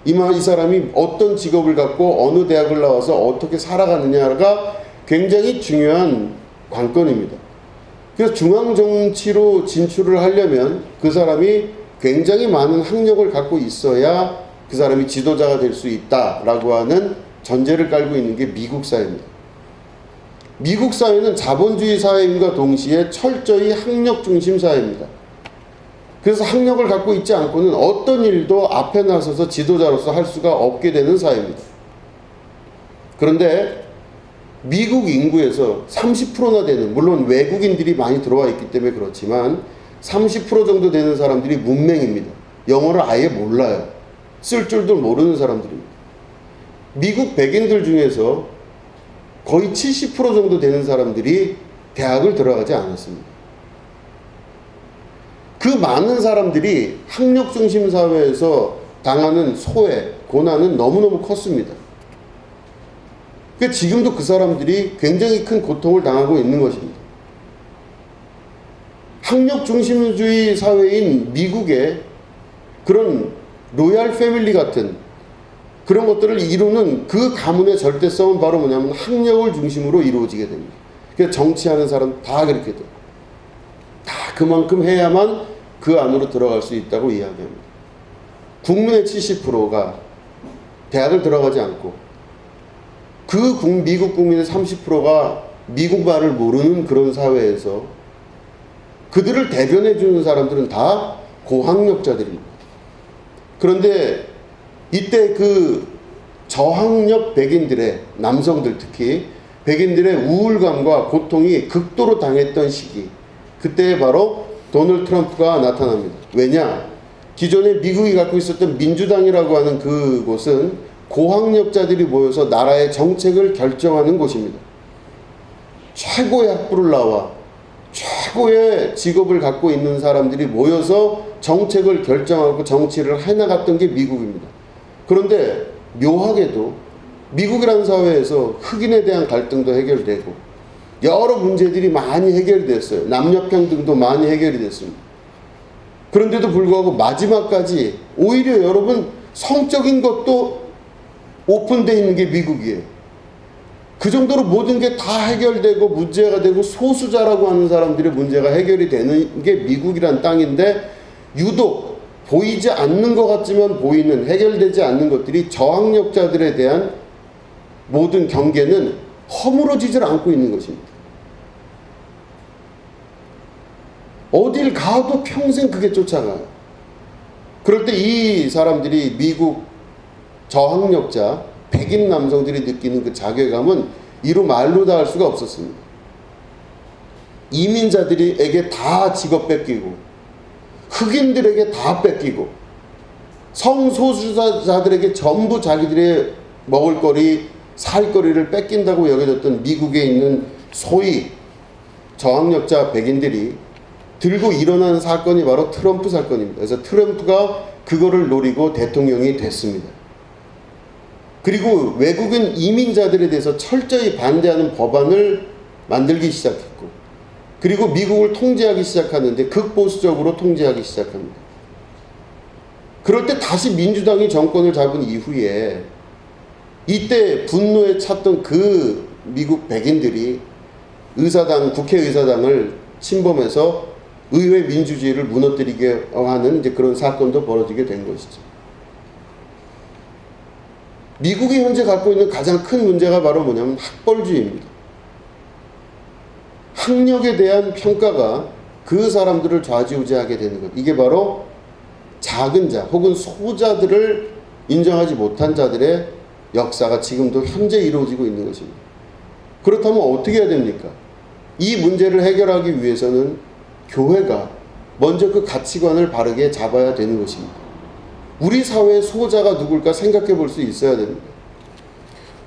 이 사람이 어떤 직업을 갖고 어느 대학을 나와서 어떻게 살아가느냐가 굉장히 중요한 관건입니다. 그래서 중앙정치로 진출을 하려면 그 사람이 굉장히 많은 학력을 갖고 있어야 그 사람이 지도자가 될 수 있다라고 하는 전제를 깔고 있는 게 미국 사회입니다. 미국 사회는 자본주의 사회임과 동시에 철저히 학력 중심 사회입니다. 그래서 학력을 갖고 있지 않고는 어떤 일도 앞에 나서서 지도자로서 할 수가 없게 되는 사회입니다. 그런데 미국 인구에서 30%나 되는, 물론 외국인들이 많이 들어와 있기 때문에 그렇지만 30% 정도 되는 사람들이 문맹입니다. 영어를 아예 몰라요. 쓸 줄도 모르는 사람들입니다. 미국 백인들 중에서 거의 70% 정도 되는 사람들이 대학을 들어가지 않았습니다. 그 많은 사람들이 학력 중심 사회에서 당하는 소외, 고난은 너무너무 컸습니다. 그러니까 지금도 그 사람들이 굉장히 큰 고통을 당하고 있는 것입니다. 학력 중심주의 사회인 미국의 그런 로얄 패밀리 같은 그런 것들을 이루는 그 가문의 절대성은 바로 뭐냐면 학력을 중심으로 이루어지게 됩니다. 그래서 정치하는 사람 다 그렇게 돼요. 다 그만큼 해야만 그 안으로 들어갈 수 있다고 이야기합니다. 국민의 70%가 대학을 들어가지 않고 미국 국민의 30%가 미국 말을 모르는 그런 사회에서 그들을 대변해 주는 사람들은 다 고학력자들입니다. 그런데 이때 그 저학력 백인들의, 남성들 특히 백인들의 우울감과 고통이 극도로 당했던 시기, 그때 바로 도널드 트럼프가 나타납니다. 왜냐? 기존에 미국이 갖고 있었던 민주당이라고 하는 그곳은 고학력자들이 모여서 나라의 정책을 결정하는 곳입니다. 최고의 학부를 나와 최고의 직업을 갖고 있는 사람들이 모여서 정책을 결정하고 정치를 해나갔던 게 미국입니다. 그런데 묘하게도 미국이라는 사회에서 흑인에 대한 갈등도 해결되고 여러 문제들이 많이 해결이 됐어요. 남녀평등도 많이 해결이 됐습니다. 그런데도 불구하고 마지막까지 오히려 여러분 성적인 것도 오픈되어 있는 게 미국이에요. 그 정도로 모든 게 다 해결되고 문제가 되고 소수자라고 하는 사람들의 문제가 해결이 되는 게 미국이란 땅인데 유독 보이지 않는 것 같지만 보이는 해결되지 않는 것들이 저학력자들에 대한 모든 경계는 허물어지질 않고 있는 것입니다. 어딜 가도 평생 그게 쫓아가요. 그럴 때 이 사람들이 미국 저학력자 백인 남성들이 느끼는 그 자괴감은 이루 말로 다 할 수가 없었습니다. 이민자들에게 다 직업 뺏기고 흑인들에게 다 뺏기고 성소수자들에게 전부 자기들의 먹을거리, 살거리를 뺏긴다고 여겨졌던 미국에 있는 소위 저학력자 백인들이 들고 일어난 사건이 바로 트럼프 사건입니다. 그래서 트럼프가 그거를 노리고 대통령이 됐습니다. 그리고 외국인 이민자들에 대해서 철저히 반대하는 법안을 만들기 시작했고, 그리고 미국을 통제하기 시작하는데 극보수적으로 통제하기 시작합니다. 그럴 때 다시 민주당이 정권을 잡은 이후에 이때 분노에 찼던 그 미국 백인들이 국회의사당을 침범해서 의회 민주주의를 무너뜨리게 하는 이제 그런 사건도 벌어지게 된 것이죠. 미국이 현재 갖고 있는 가장 큰 문제가 바로 뭐냐면 학벌주의입니다. 학력에 대한 평가가 그 사람들을 좌지우지하게 되는 것. 이게 바로 작은 자 혹은 소자들을 인정하지 못한 자들의 역사가 지금도 현재 이루어지고 있는 것입니다. 그렇다면 어떻게 해야 됩니까? 이 문제를 해결하기 위해서는 교회가 먼저 그 가치관을 바르게 잡아야 되는 것입니다. 우리 사회의 소자가 누굴까 생각해 볼 수 있어야 됩니다.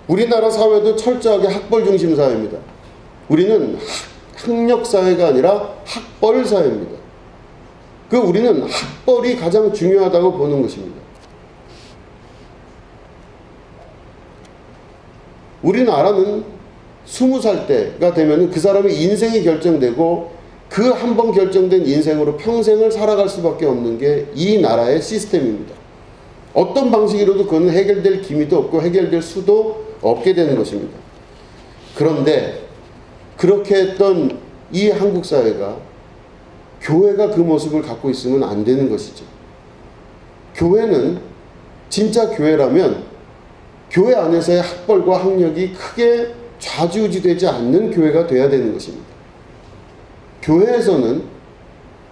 우리나라 사회도 철저하게 학벌 중심 사회입니다. 우리는 학력 사회가 아니라 학벌 사회입니다. 우리는 학벌이 가장 중요하다고 보는 것입니다. 우리나라는 20살 때가 되면 그 사람의 인생이 결정되고 그 한 번 결정된 인생으로 평생을 살아갈 수밖에 없는 게 이 나라의 시스템입니다. 어떤 방식으로도 그건 해결될 기미도 없고 해결될 수도 없게 되는 것입니다. 그런데 그렇게 했던 이 한국 사회가 교회가 그 모습을 갖고 있으면 안 되는 것이죠. 교회는 진짜 교회라면 교회 안에서의 학벌과 학력이 크게 좌지우지되지 않는 교회가 되어야 되는 것입니다. 교회에서는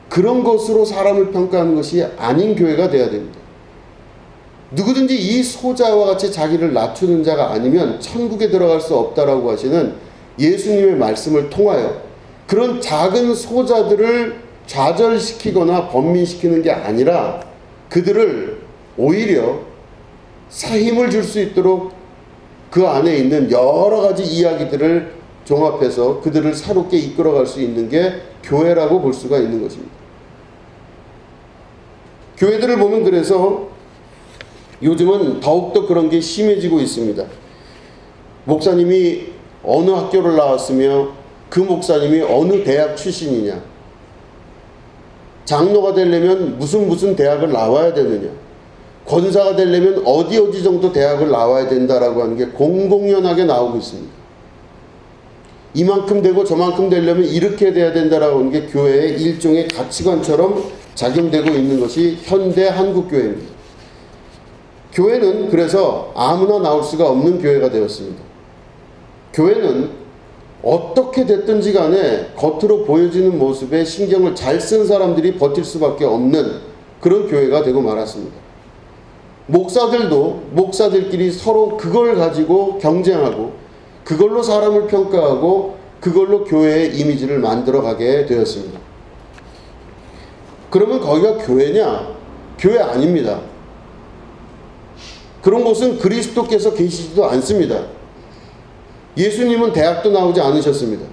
그런 것으로 사람을 평가하는 것이 아닌 교회가 되어야 됩니다. 누구든지 이 소자와 같이 자기를 낮추는 자가 아니면 천국에 들어갈 수 없다라고 하시는 예수님의 말씀을 통하여 그런 작은 소자들을 좌절시키거나 번민시키는 게 아니라 그들을 오히려 새 힘을 줄 수 있도록 그 안에 있는 여러 가지 이야기들을 종합해서 그들을 새롭게 이끌어갈 수 있는 게 교회라고 볼 수가 있는 것입니다. 교회들을 보면 그래서 요즘은 더욱더 그런 게 심해지고 있습니다. 목사님이 어느 학교를 나왔으며 그 목사님이 어느 대학 출신이냐, 장로가 되려면 무슨 대학을 나와야 되느냐, 권사가 되려면 어디 정도 대학을 나와야 된다라고 하는 게 공공연하게 나오고 있습니다. 이만큼 되고 저만큼 되려면 이렇게 돼야 된다라고 하는 게 교회의 일종의 가치관처럼 작용되고 있는 것이 현대 한국 교회입니다. 교회는 그래서 아무나 나올 수가 없는 교회가 되었습니다. 교회는 어떻게 됐든지 간에 겉으로 보여지는 모습에 신경을 잘 쓴 사람들이 버틸 수밖에 없는 그런 교회가 되고 말았습니다. 목사들도 목사들끼리 서로 그걸 가지고 경쟁하고 그걸로 사람을 평가하고 그걸로 교회의 이미지를 만들어가게 되었습니다. 그러면 거기가 교회냐? 교회 아닙니다. 그런 곳은 그리스도께서 계시지도 않습니다. 예수님은 대학도 나오지 않으셨습니다.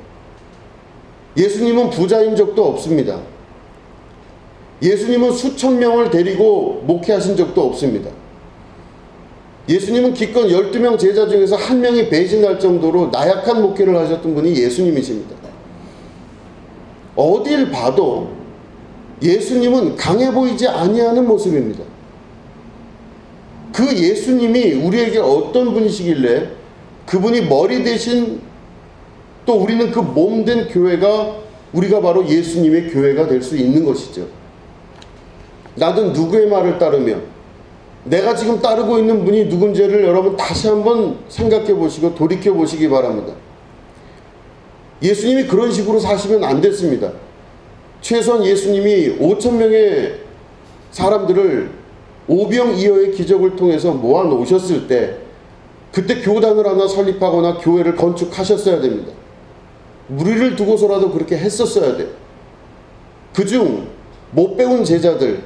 예수님은 부자인 적도 없습니다. 예수님은 수천 명을 데리고 목회하신 적도 없습니다. 예수님은 기껏 12명 제자 중에서 한 명이 배신할 정도로 나약한 목회를 하셨던 분이 예수님이십니다. 어딜 봐도 예수님은 강해 보이지 아니하는 모습입니다. 그 예수님이 우리에게 어떤 분이시길래 그분이 머리 대신 또 우리는 그 몸 된 교회가 우리가 바로 예수님의 교회가 될 수 있는 것이죠. 나는 누구의 말을 따르며 내가 지금 따르고 있는 분이 누군지를 여러분 다시 한번 생각해 보시고 돌이켜 보시기 바랍니다. 예수님이 그런 식으로 사시면 안 됐습니다. 최소한 예수님이 5,000명의 사람들을 오병이어의 기적을 통해서 모아 놓으셨을 때 그때 교단을 하나 설립하거나 교회를 건축하셨어야 됩니다. 무리를 두고서라도 그렇게 했었어야 돼요. 그중 못 배운 제자들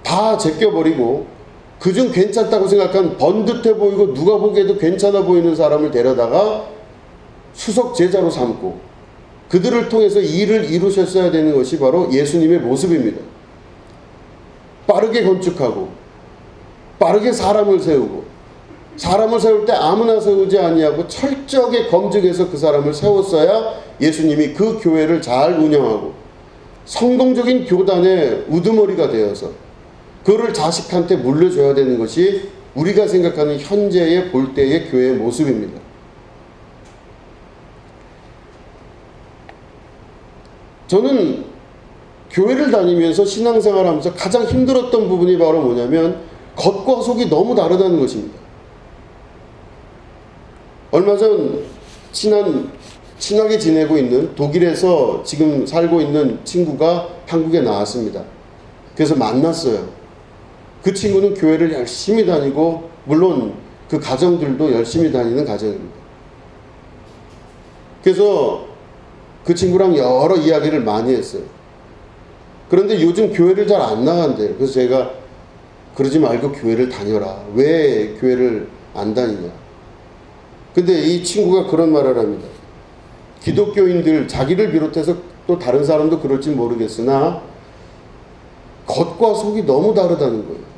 다 제껴버리고 그중 괜찮다고 생각한 번듯해 보이고 누가 보기에도 괜찮아 보이는 사람을 데려다가 수석 제자로 삼고 그들을 통해서 일을 이루셨어야 되는 것이 바로 예수님의 모습입니다. 빠르게 건축하고 빠르게 사람을 세우고 사람을 세울 때 아무나 세우지 아니하고 철저하게 검증해서 그 사람을 세웠어야 예수님이 그 교회를 잘 운영하고 성공적인 교단의 우두머리가 되어서 그거를 자식한테 물려줘야 되는 것이 우리가 생각하는 현재의 볼 때의 교회의 모습입니다. 저는 교회를 다니면서 신앙생활을 하면서 가장 힘들었던 부분이 바로 뭐냐면 겉과 속이 너무 다르다는 것입니다. 얼마 전 친하게 지내고 있는 독일에서 지금 살고 있는 친구가 한국에 나왔습니다. 그래서 만났어요. 그 친구는 교회를 열심히 다니고 물론 그 가정들도 열심히 다니는 가정입니다. 그래서 그 친구랑 여러 이야기를 많이 했어요. 그런데 요즘 교회를 잘 안 나간대요. 그래서 제가 그러지 말고 교회를 다녀라. 왜 교회를 안 다니냐. 근데 이 친구가 그런 말을 합니다. 기독교인들, 자기를 비롯해서 또 다른 사람도 그럴지 모르겠으나 겉과 속이 너무 다르다는 거예요.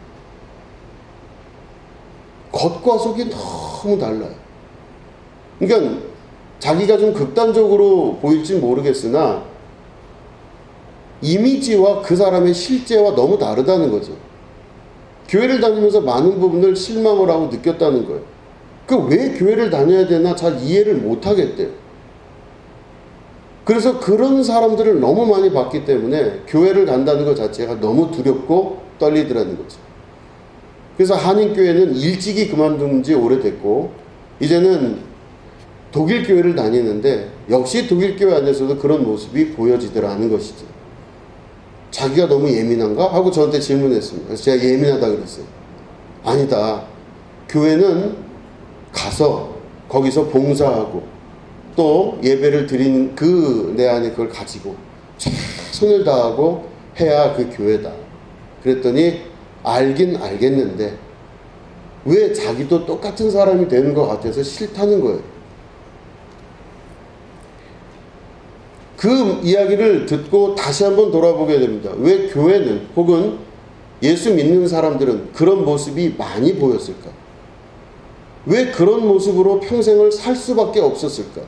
겉과 속이 너무 달라요. 그러니까 자기가 좀 극단적으로 보일지 모르겠으나 이미지와 그 사람의 실제와 너무 다르다는 거죠. 교회를 다니면서 많은 부분을 실망을 하고 느꼈다는 거예요. 그 왜 교회를 다녀야 되나 잘 이해를 못 하겠대요. 그래서 그런 사람들을 너무 많이 봤기 때문에 교회를 간다는 것 자체가 너무 두렵고 떨리더라는 거죠. 그래서 한인교회는 일찍이 그만둔 지 오래됐고 이제는 독일 교회를 다니는데 역시 독일 교회 안에서도 그런 모습이 보여지더라는 것이죠. 자기가 너무 예민한가? 하고 저한테 질문했습니다. 그래서 제가 예민하다 그랬어요. 아니다. 교회는 가서 거기서 봉사하고 또 예배를 드리는 그 내 안에 그걸 가지고 최선을 다하고 해야 그 교회다. 그랬더니 알긴 알겠는데 왜 자기도 똑같은 사람이 되는 것 같아서 싫다는 거예요. 그 이야기를 듣고 다시 한번 돌아보게 됩니다. 왜 교회는 혹은 예수 믿는 사람들은 그런 모습이 많이 보였을까? 왜 그런 모습으로 평생을 살 수밖에 없었을까?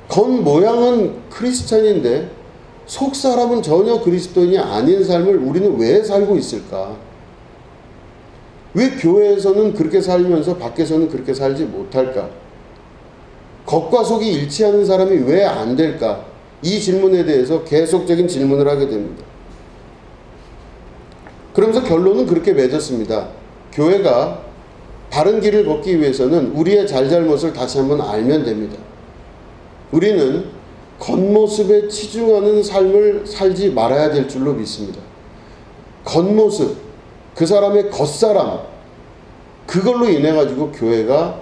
겉모양은 크리스찬인데 속 사람은 전혀 그리스도인이 아닌 삶을 우리는 왜 살고 있을까? 왜 교회에서는 그렇게 살면서 밖에서는 그렇게 살지 못할까? 겉과 속이 일치하는 사람이 왜 안 될까? 이 질문에 대해서 계속적인 질문을 하게 됩니다. 그러면서 결론은 그렇게 맺었습니다. 교회가 바른 길을 걷기 위해서는 우리의 잘잘못을 다시 한번 알면 됩니다. 우리는 겉모습에 치중하는 삶을 살지 말아야 될 줄로 믿습니다. 겉모습, 그 사람의 겉사람, 그걸로 인해 가지고 교회가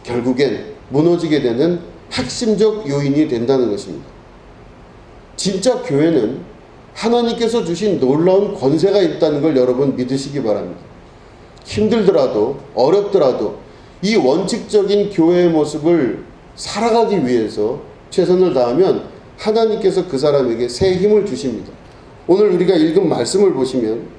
결국엔 무너지게 되는 핵심적 요인이 된다는 것입니다. 진짜 교회는 하나님께서 주신 놀라운 권세가 있다는 걸 여러분 믿으시기 바랍니다. 힘들더라도 어렵더라도 이 원칙적인 교회의 모습을 살아가기 위해서 최선을 다하면 하나님께서 그 사람에게 새 힘을 주십니다. 오늘 우리가 읽은 말씀을 보시면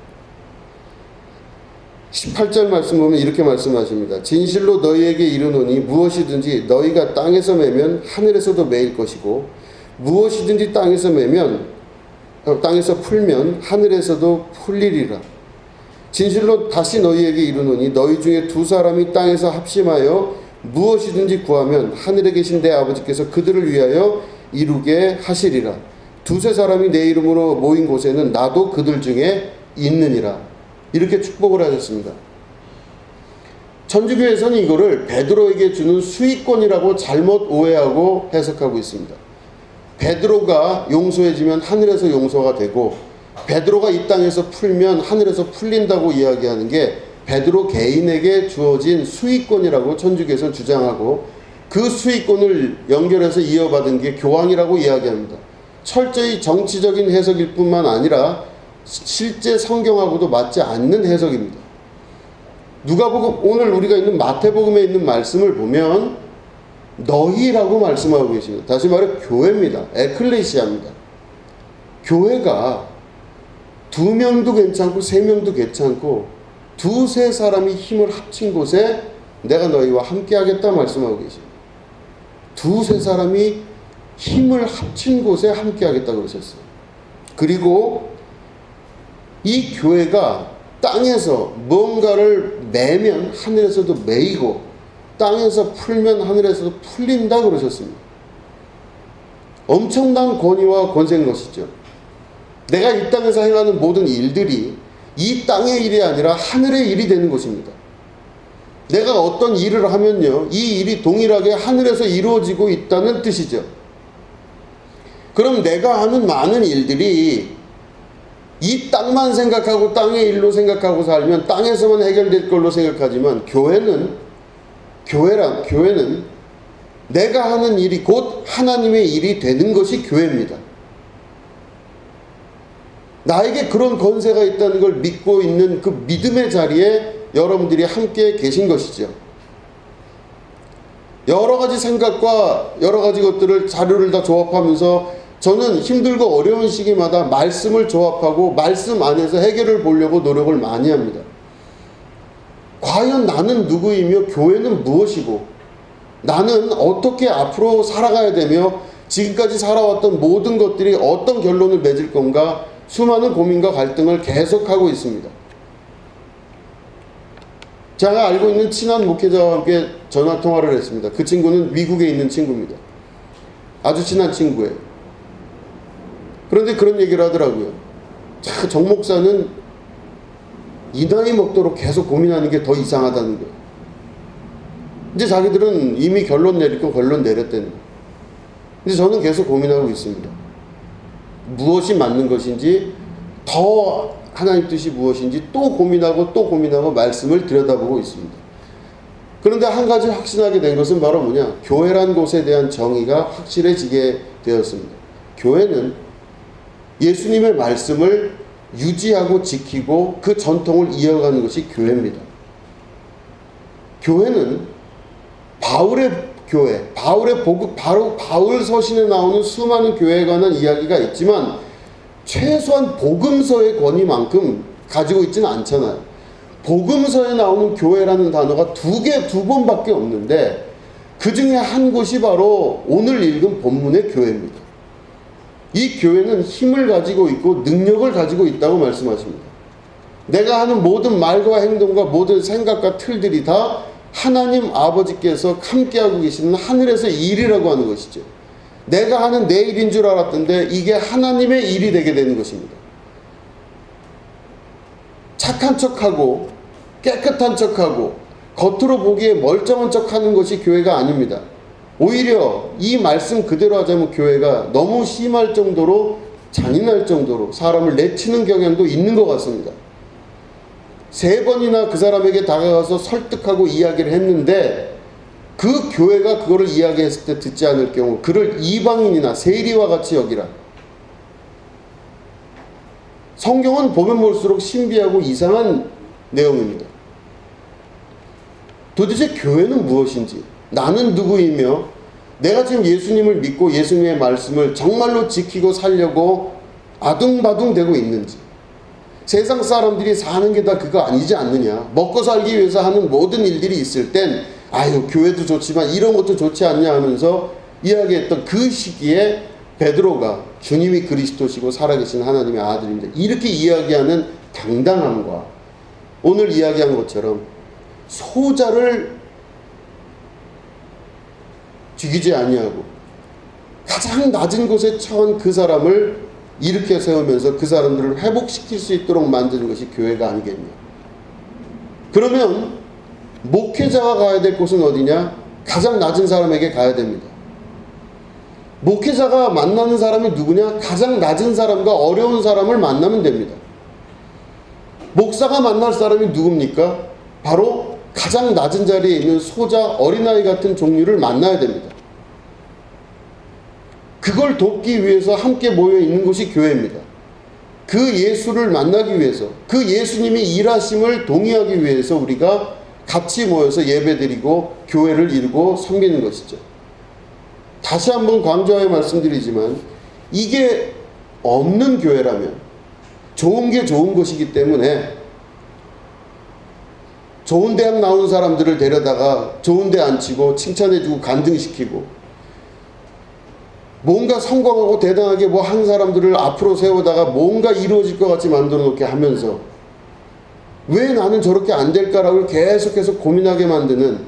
18절 말씀 보면 이렇게 말씀하십니다. 진실로 너희에게 이르노니 무엇이든지 너희가 땅에서 매면 하늘에서도 매일 것이고 무엇이든지 땅에서 풀면 하늘에서도 풀리리라. 진실로 다시 너희에게 이르노니 너희 중에 두 사람이 땅에서 합심하여 무엇이든지 구하면 하늘에 계신 내 아버지께서 그들을 위하여 이루게 하시리라. 두세 사람이 내 이름으로 모인 곳에는 나도 그들 중에 있느니라. 이렇게 축복을 하셨습니다. 천주교에서는 이거를 베드로에게 주는 수익권이라고 잘못 오해하고 해석하고 있습니다. 베드로가 용서해지면 하늘에서 용서가 되고 베드로가 이 땅에서 풀면 하늘에서 풀린다고 이야기하는 게 베드로 개인에게 주어진 수익권이라고 천주교에서는 주장하고 그 수익권을 연결해서 이어받은 게 교황이라고 이야기합니다. 철저히 정치적인 해석일 뿐만 아니라 실제 성경하고도 맞지 않는 해석입니다. 누가복음, 오늘 우리가 있는 마태복음에 있는 말씀을 보면 너희라고 말씀하고 계십니다. 다시 말해 교회입니다. 에클레시아입니다. 교회가 2명도 괜찮고 3명도 괜찮고 두세 사람이 힘을 합친 곳에 내가 너희와 함께 하겠다 말씀하고 계십니다. 두세 사람이 힘을 합친 곳에 함께 하겠다 그러셨어요. 그리고 이 교회가 땅에서 뭔가를 매면 하늘에서도 매이고 땅에서 풀면 하늘에서도 풀린다 그러셨습니다. 엄청난 권위와 권세인 것이죠. 내가 이 땅에서 행하는 모든 일들이 이 땅의 일이 아니라 하늘의 일이 되는 것입니다. 내가 어떤 일을 하면요, 이 일이 동일하게 하늘에서 이루어지고 있다는 뜻이죠. 그럼 내가 하는 많은 일들이 이 땅만 생각하고 땅의 일로 생각하고 살면 땅에서만 해결될 걸로 생각하지만 교회는 내가 하는 일이 곧 하나님의 일이 되는 것이 교회입니다. 나에게 그런 권세가 있다는 걸 믿고 있는 그 믿음의 자리에 여러분들이 함께 계신 것이죠. 여러 가지 생각과 여러 가지 것들을 자료를 다 조합하면서 저는 힘들고 어려운 시기마다 말씀을 조합하고 말씀 안에서 해결을 보려고 노력을 많이 합니다. 과연 나는 누구이며 교회는 무엇이고 나는 어떻게 앞으로 살아가야 되며 지금까지 살아왔던 모든 것들이 어떤 결론을 맺을 건가 수많은 고민과 갈등을 계속하고 있습니다. 제가 알고 있는 친한 목회자와 함께 전화통화를 했습니다. 그 친구는 미국에 있는 친구입니다. 아주 친한 친구예요. 그런데 그런 얘기를 하더라고요. 정 목사는 이 나이 먹도록 계속 고민하는 게 더 이상하다는 거예요. 이제 자기들은 이미 결론 내릴 거 결론 내렸다는 거예요. 근데 저는 계속 고민하고 있습니다. 무엇이 맞는 것인지, 더 하나님 뜻이 무엇인지 또 고민하고 말씀을 들여다보고 있습니다. 그런데 한 가지 확신하게 된 것은 바로 뭐냐? 교회란 곳에 대한 정의가 확실해지게 되었습니다. 교회는 예수님의 말씀을 유지하고 지키고 그 전통을 이어가는 것이 교회입니다. 교회는 바울의 교회, 바울의 복음, 바로 바울 서신에 나오는 수많은 교회에 관한 이야기가 있지만 최소한 복음서의 권위만큼 가지고 있지는 않잖아요. 복음서에 나오는 교회라는 단어가 두 번밖에 없는데 그 중에 한 곳이 바로 오늘 읽은 본문의 교회입니다. 이 교회는 힘을 가지고 있고 능력을 가지고 있다고 말씀하십니다. 내가 하는 모든 말과 행동과 모든 생각과 틀들이 다 하나님 아버지께서 함께하고 계시는 하늘에서 일이라고 하는 것이죠. 내가 하는 내 일인 줄 알았던데 이게 하나님의 일이 되게 되는 것입니다. 착한 척하고 깨끗한 척하고 겉으로 보기에 멀쩡한 척하는 것이 교회가 아닙니다. 오히려 이 말씀 그대로 하자면 교회가 너무 심할 정도로 잔인할 정도로 사람을 내치는 경향도 있는 것 같습니다. 3번이나 그 사람에게 다가가서 설득하고 이야기를 했는데 그 교회가 그거를 이야기했을 때 듣지 않을 경우 그를 이방인이나 세리와 같이 여기라. 성경은 보면 볼수록 신비하고 이상한 내용입니다. 도대체 교회는 무엇인지, 나는 누구이며 내가 지금 예수님을 믿고 예수님의 말씀을 정말로 지키고 살려고 아둥바둥 되고 있는지, 세상 사람들이 사는 게 다 그거 아니지 않느냐, 먹고 살기 위해서 하는 모든 일들이 있을 땐 아유 교회도 좋지만 이런 것도 좋지 않냐 하면서 이야기했던 그 시기에 베드로가 주님이 그리스도시고 살아계신 하나님의 아들입니다, 이렇게 이야기하는 당당함과 오늘 이야기한 것처럼 소자를 죽이지 아니하고 가장 낮은 곳에 처한 그 사람을 일으켜 세우면서 그 사람들을 회복시킬 수 있도록 만드는 것이 교회가 아니겠냐. 그러면 목회자가 가야 될 곳은 어디냐? 가장 낮은 사람에게 가야 됩니다. 목회자가 만나는 사람이 누구냐? 가장 낮은 사람과 어려운 사람을 만나면 됩니다. 목사가 만날 사람이 누굽니까? 바로 가장 낮은 자리에 있는 소자, 어린아이 같은 종류를 만나야 됩니다. 그걸 돕기 위해서 함께 모여 있는 곳이 교회입니다. 그 예수를 만나기 위해서, 그 예수님이 일하심을 동의하기 위해서 우리가 같이 모여서 예배드리고 교회를 이루고 섬기는 것이죠. 다시 한번 강조하여 말씀드리지만 이게 없는 교회라면, 좋은 게 좋은 것이기 때문에 좋은 대학 나온 사람들을 데려다가 좋은 데 앉히고 칭찬해주고 간증시키고 뭔가 성공하고 대단하게 뭐 한 사람들을 앞으로 세우다가 뭔가 이루어질 것 같이 만들어 놓게 하면서 왜 나는 저렇게 안 될까라고 계속해서 고민하게 만드는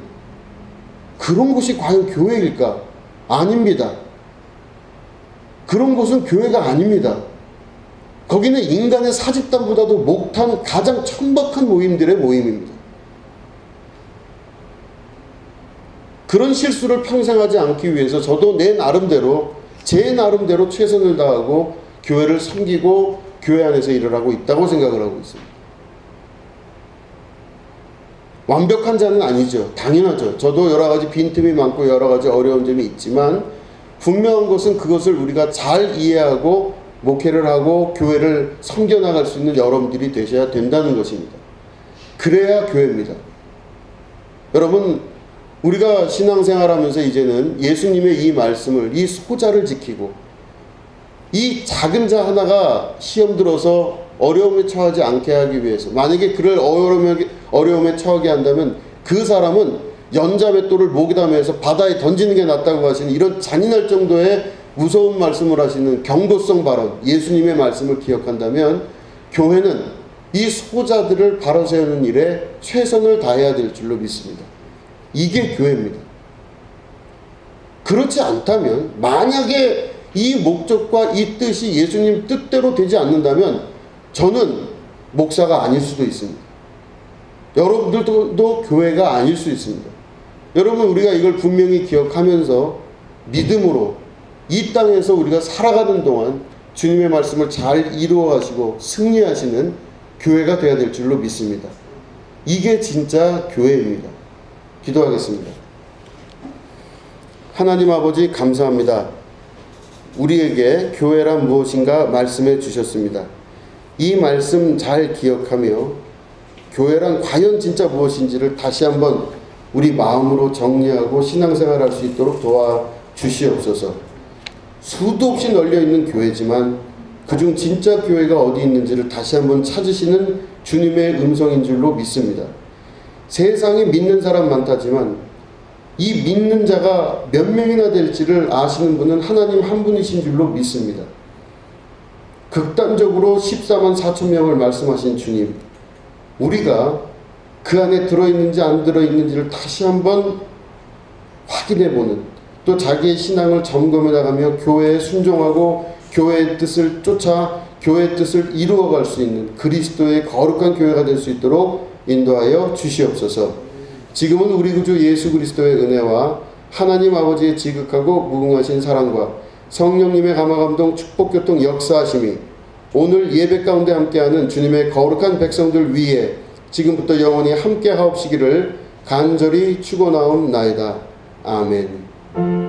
그런 곳이 과연 교회일까? 아닙니다. 그런 곳은 교회가 아닙니다. 거기는 인간의 사집단보다도 목탄 가장 천박한 모임들의 모임입니다. 그런 실수를 평생 하지 않기 위해서 저도 제 나름대로 최선을 다하고 교회를 섬기고 교회 안에서 일을 하고 있다고 생각을 하고 있습니다. 완벽한 자는 아니죠. 당연하죠. 저도 여러 가지 빈틈이 많고 여러 가지 어려운 점이 있지만 분명한 것은 그것을 우리가 잘 이해하고 목회를 하고 교회를 섬겨나갈 수 있는 여러분들이 되셔야 된다는 것입니다. 그래야 교회입니다. 여러분, 우리가 신앙생활하면서 이제는 예수님의 이 말씀을, 이 소자를 지키고 이 작은 자 하나가 시험 들어서 어려움에 처하지 않게 하기 위해서, 만약에 그를 어려움에 처하게 한다면 그 사람은 연자맷돌을 목에다 매서 바다에 던지는 게 낫다고 하시는 이런 잔인할 정도의 무서운 말씀을 하시는 경고성 발언, 예수님의 말씀을 기억한다면 교회는 이 소자들을 바로 세우는 일에 최선을 다해야 될 줄로 믿습니다. 이게 교회입니다. 그렇지 않다면, 만약에 이 목적과 이 뜻이 예수님 뜻대로 되지 않는다면 저는 목사가 아닐 수도 있습니다. 여러분들도 교회가 아닐 수 있습니다. 여러분, 우리가 이걸 분명히 기억하면서 믿음으로 이 땅에서 우리가 살아가는 동안 주님의 말씀을 잘 이루어가시고 승리하시는 교회가 되어야 될 줄로 믿습니다. 이게 진짜 교회입니다. 기도하겠습니다. 하나님 아버지, 감사합니다. 우리에게 교회란 무엇인가 말씀해 주셨습니다. 이 말씀 잘 기억하며 교회란 과연 진짜 무엇인지를 다시 한번 우리 마음으로 정리하고 신앙생활할 수 있도록 도와주시옵소서. 수도 없이 널려있는 교회지만 그중 진짜 교회가 어디 있는지를 다시 한번 찾으시는 주님의 음성인 줄로 믿습니다. 세상에 믿는 사람 많다지만 이 믿는 자가 몇 명이나 될지를 아시는 분은 하나님 한 분이신 줄로 믿습니다. 극단적으로 14만 4천 명을 말씀하신 주님, 우리가 그 안에 들어있는지 안 들어있는지를 다시 한번 확인해보는, 또 자기의 신앙을 점검해 나가며 교회에 순종하고 교회의 뜻을 쫓아 교회의 뜻을 이루어갈 수 있는 그리스도의 거룩한 교회가 될 수 있도록 인도하여 주시옵소서. 지금은 우리 구주 예수 그리스도의 은혜와 하나님 아버지의 지극하고 무궁하신 사랑과 성령님의 감화감동 축복교통 역사하심이 오늘 예배 가운데 함께하는 주님의 거룩한 백성들 위에 지금부터 영원히 함께 하옵시기를 간절히 축원하옵나이다. 아멘.